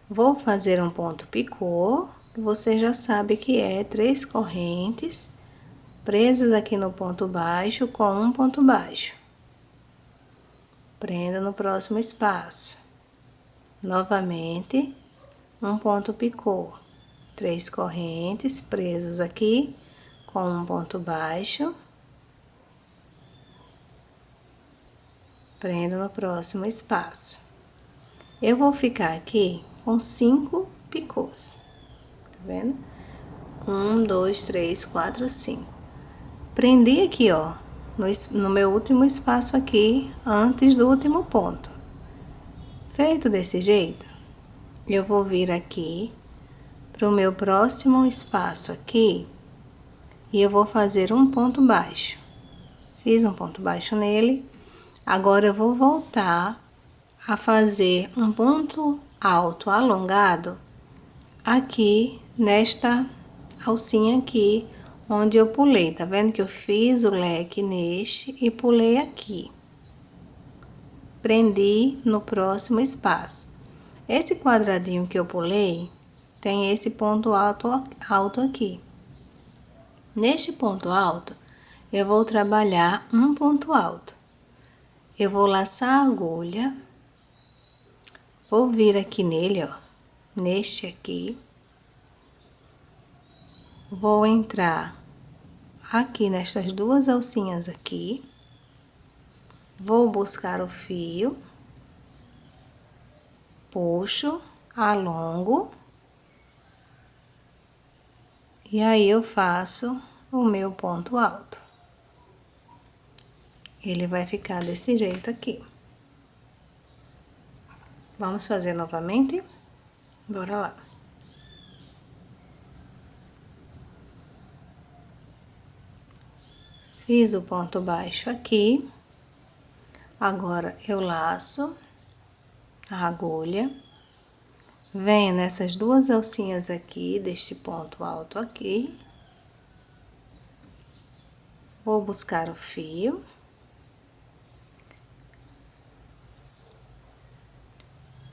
vou fazer um ponto picô, que você já sabe que é 3 correntes, presas aqui no ponto baixo com um ponto baixo. Prenda no próximo espaço. Novamente, um ponto picô. 3 correntes presos aqui com um ponto baixo. Prenda no próximo espaço. Eu vou ficar aqui com 5 picôs. Tá vendo? 1, 2, 3, 4, 5. Prendi aqui, ó, no meu último espaço aqui, antes do último ponto. Feito desse jeito, eu vou vir aqui para o meu próximo espaço aqui e eu vou fazer um ponto baixo. Fiz um ponto baixo nele. Agora eu vou voltar a fazer um ponto alto alongado aqui nesta alcinha aqui onde eu pulei. Tá vendo que eu fiz o leque neste e pulei aqui. Prendi no próximo espaço. Esse quadradinho que eu pulei tem esse ponto alto aqui. Neste ponto alto, eu vou trabalhar um ponto alto. Eu vou laçar a agulha, vou vir aqui nele, ó, neste aqui. Vou entrar aqui nestas duas alcinhas aqui. Vou buscar o fio, puxo, alongo. E aí eu faço o meu ponto alto. Ele vai ficar desse jeito aqui. Vamos fazer novamente? Bora lá. Fiz o ponto baixo aqui. Agora eu laço a agulha. Venho nessas duas alcinhas aqui, deste ponto alto aqui. Vou buscar o fio.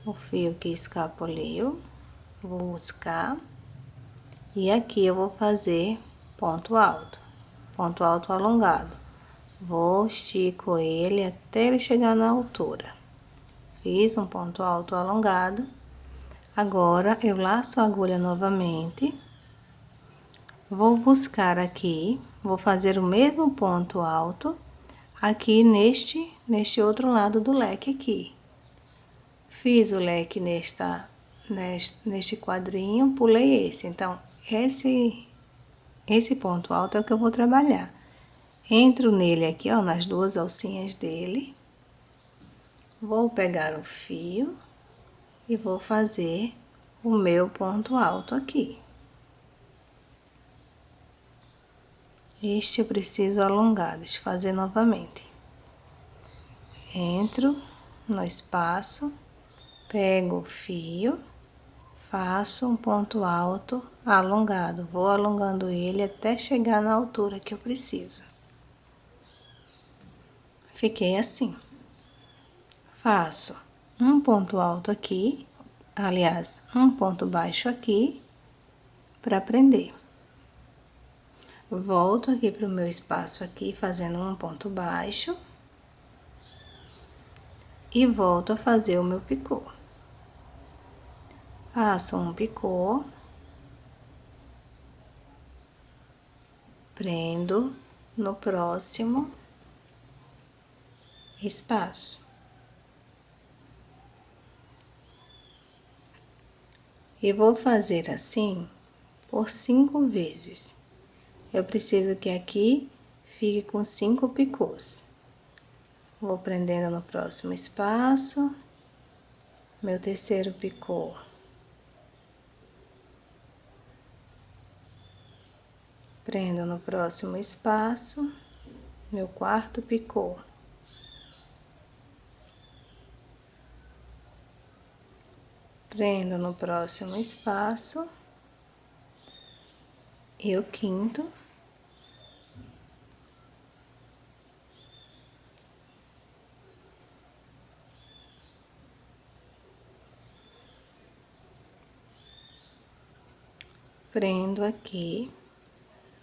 O fio que escapuliu, vou buscar. E aqui eu vou fazer ponto alto alongado. Vou estico ele até ele chegar na altura. Fiz um ponto alto alongado. Agora, eu laço a agulha novamente. Vou buscar aqui, vou fazer o mesmo ponto alto aqui neste outro lado do leque aqui. Fiz o leque neste quadrinho, pulei esse. Então, esse ponto alto é o que eu vou trabalhar. Entro nele aqui, ó, nas duas alcinhas dele. Vou pegar o fio e vou fazer o meu ponto alto aqui. Este eu preciso alongar, deixa eu fazer novamente. Entro no espaço, pego o fio, faço um ponto alto alongado. Vou alongando ele até chegar na altura que eu preciso. Fiquei assim. Faço um ponto alto aqui, aliás, um ponto baixo aqui, para prender. Volto aqui para o meu espaço aqui, fazendo um ponto baixo. E volto a fazer o meu picô. Faço um picô. Prendo no próximo espaço. E vou fazer assim por 5 vezes. Eu preciso que aqui fique com 5 picôs. Vou prendendo no próximo espaço, meu terceiro picô. Prendo no próximo espaço, meu quarto picô. Prendo no próximo espaço e o quinto. Prendo aqui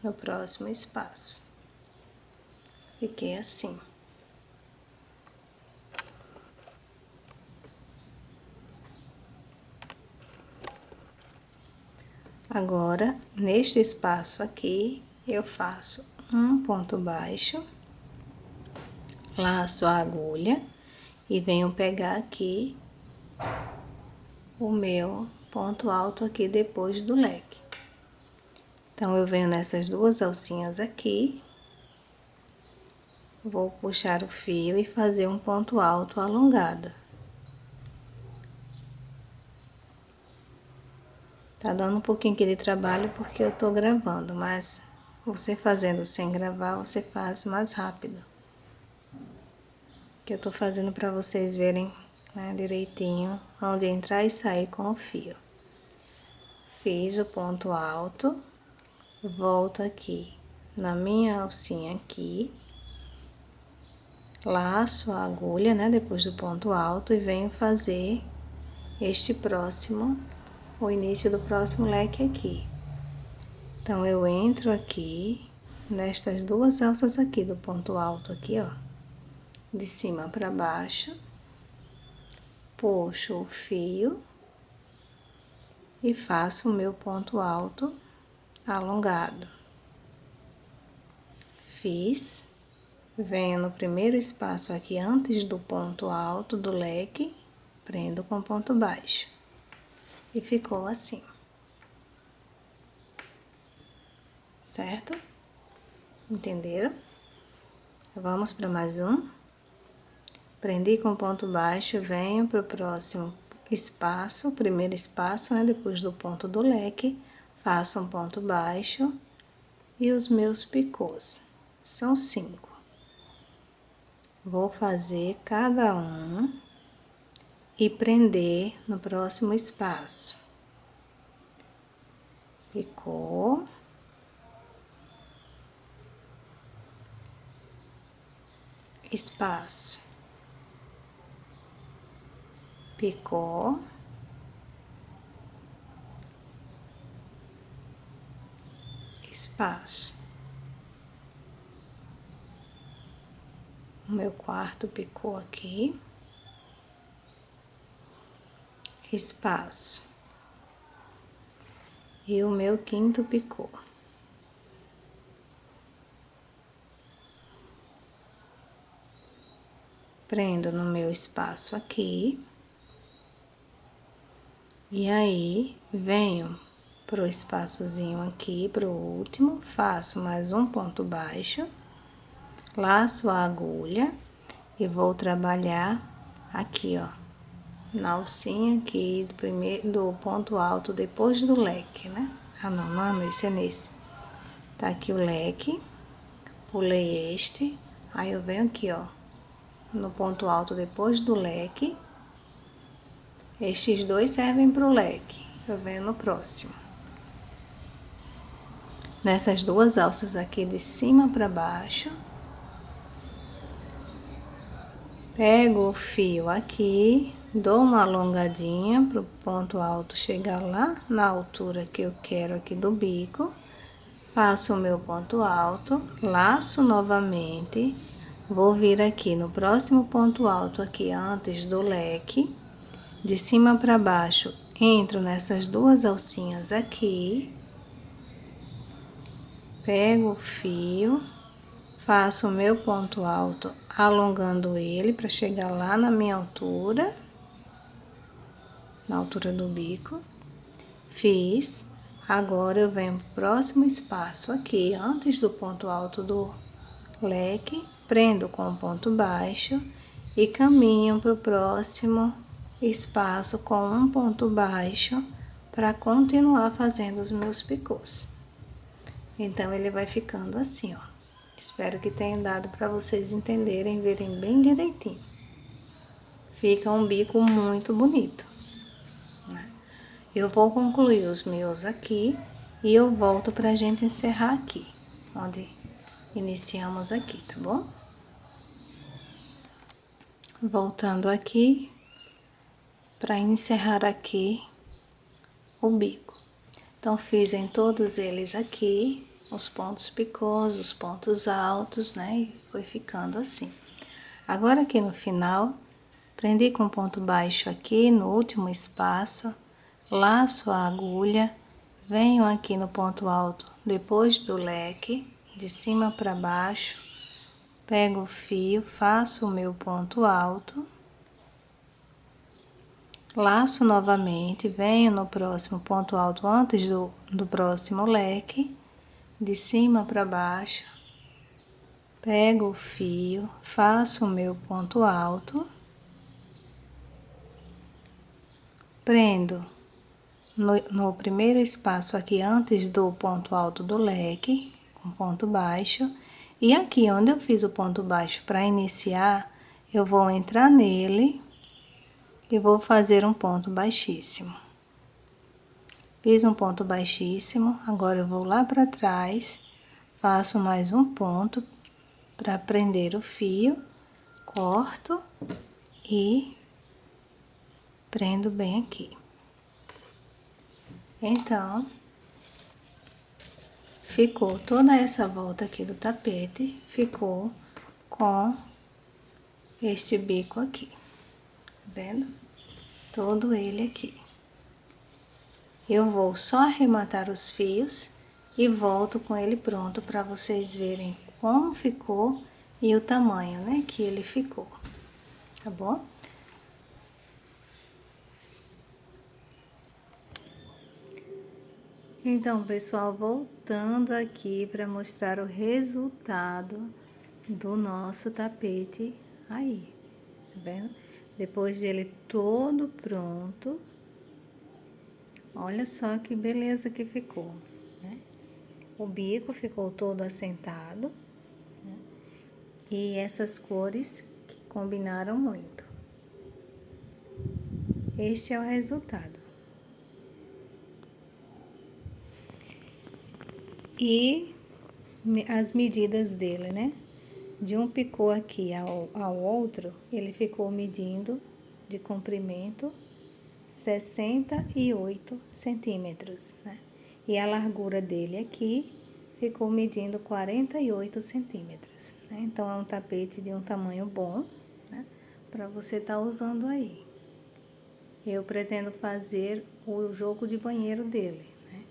no próximo espaço. Fiquei assim. Agora, neste espaço aqui, eu faço um ponto baixo, laço a agulha e venho pegar aqui o meu ponto alto aqui depois do leque. Então, eu venho nessas duas alcinhas aqui, vou puxar o fio e fazer um ponto alto alongado. Tá dando um pouquinho aqui de trabalho porque eu tô gravando, mas você fazendo sem gravar, você faz mais rápido. Que eu tô fazendo pra vocês verem, né, direitinho onde entrar e sair com o fio. Fiz o ponto alto, volto aqui na minha alcinha aqui, laço a agulha, né, depois do ponto alto e venho fazer este próximo, o início do próximo leque aqui. Então, eu entro aqui, nestas duas alças aqui do ponto alto aqui, ó, de cima para baixo, puxo o fio e faço o meu ponto alto alongado. Fiz, venho no primeiro espaço aqui antes do ponto alto do leque, prendo com ponto baixo. E ficou assim. Certo? Entenderam? Vamos para mais um. Prendi com ponto baixo, venho para o próximo espaço, o primeiro espaço, né? Depois do ponto do leque, faço um ponto baixo e os meus picôs. São 5. Vou fazer cada um e prender no próximo espaço. Picô. Espaço, picô, espaço. O meu quarto picô aqui, espaço. E o meu quinto picô. Prendo no meu espaço aqui. E aí, venho pro espaçozinho aqui, pro último, faço mais um ponto baixo, laço a agulha e vou trabalhar aqui, ó, na alcinha aqui do ponto alto depois do leque, né? Ah, não, não é nesse, é nesse. Tá aqui o leque, pulei este, aí eu venho aqui, ó, no ponto alto depois do leque. Estes dois servem pro leque, eu venho no próximo. Nessas duas alças aqui de cima para baixo, pego o fio aqui, dou uma alongadinha pro ponto alto chegar lá na altura que eu quero aqui do bico, faço o meu ponto alto, laço novamente, vou vir aqui no próximo ponto alto aqui antes do leque, de cima para baixo, entro nessas duas alcinhas aqui, pego o fio, faço o meu ponto alto, alongando ele para chegar lá na minha altura, na altura do bico. Fiz, agora eu venho pro próximo espaço aqui, antes do ponto alto do leque, prendo com o ponto baixo e caminho pro próximo espaço com um ponto baixo para continuar fazendo os meus picôs. Então, ele vai ficando assim, ó. Espero que tenha dado para vocês entenderem, verem bem direitinho. Fica um bico muito bonito, né? Eu vou concluir os meus aqui e eu volto pra gente encerrar aqui, onde iniciamos aqui, tá bom? Voltando aqui, para encerrar aqui o bico. Então, fiz em todos eles aqui, os pontos picôs, os pontos altos, né? E foi ficando assim. Agora aqui no final, prendi com ponto baixo aqui no último espaço, laço a agulha, venho aqui no ponto alto depois do leque, de cima para baixo, pego o fio, faço o meu ponto alto, laço novamente, venho no próximo ponto alto antes do próximo leque, de cima para baixo, pego o fio, faço o meu ponto alto, prendo no primeiro espaço aqui antes do ponto alto do leque, com ponto baixo, e aqui onde eu fiz o ponto baixo para iniciar, eu vou entrar nele e vou fazer um ponto baixíssimo. Fiz um ponto baixíssimo, agora eu vou lá para trás, faço mais um ponto para prender o fio, corto e prendo bem aqui. Então, ficou toda essa volta aqui do tapete, ficou com este bico aqui, tá vendo? Todo ele aqui. Eu vou só arrematar os fios e volto com ele pronto para vocês verem como ficou e o tamanho, né, que ele ficou, tá bom? Então, pessoal, voltando aqui para mostrar o resultado do nosso tapete aí, tá vendo? Depois dele todo pronto, olha só que beleza que ficou, né? O bico ficou todo assentado, né? E essas cores que combinaram muito. Este é o resultado. E as medidas dele, né? De um picô aqui ao outro, ele ficou medindo de comprimento 68 centímetros, né? E a largura dele aqui ficou medindo 48 centímetros, né? Então, é um tapete de um tamanho bom, né? Para você estar usando aí. Eu pretendo fazer o jogo de banheiro dele, né?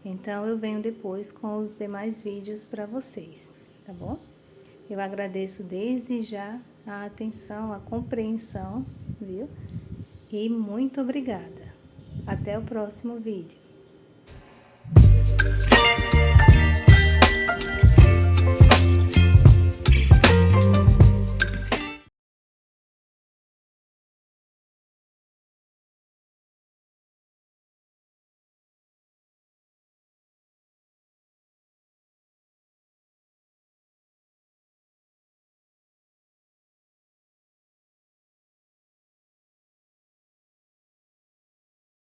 Então, eu venho depois com os demais vídeos para vocês, tá bom? Eu agradeço desde já a atenção, a compreensão, viu? E muito obrigada. Até o próximo vídeo.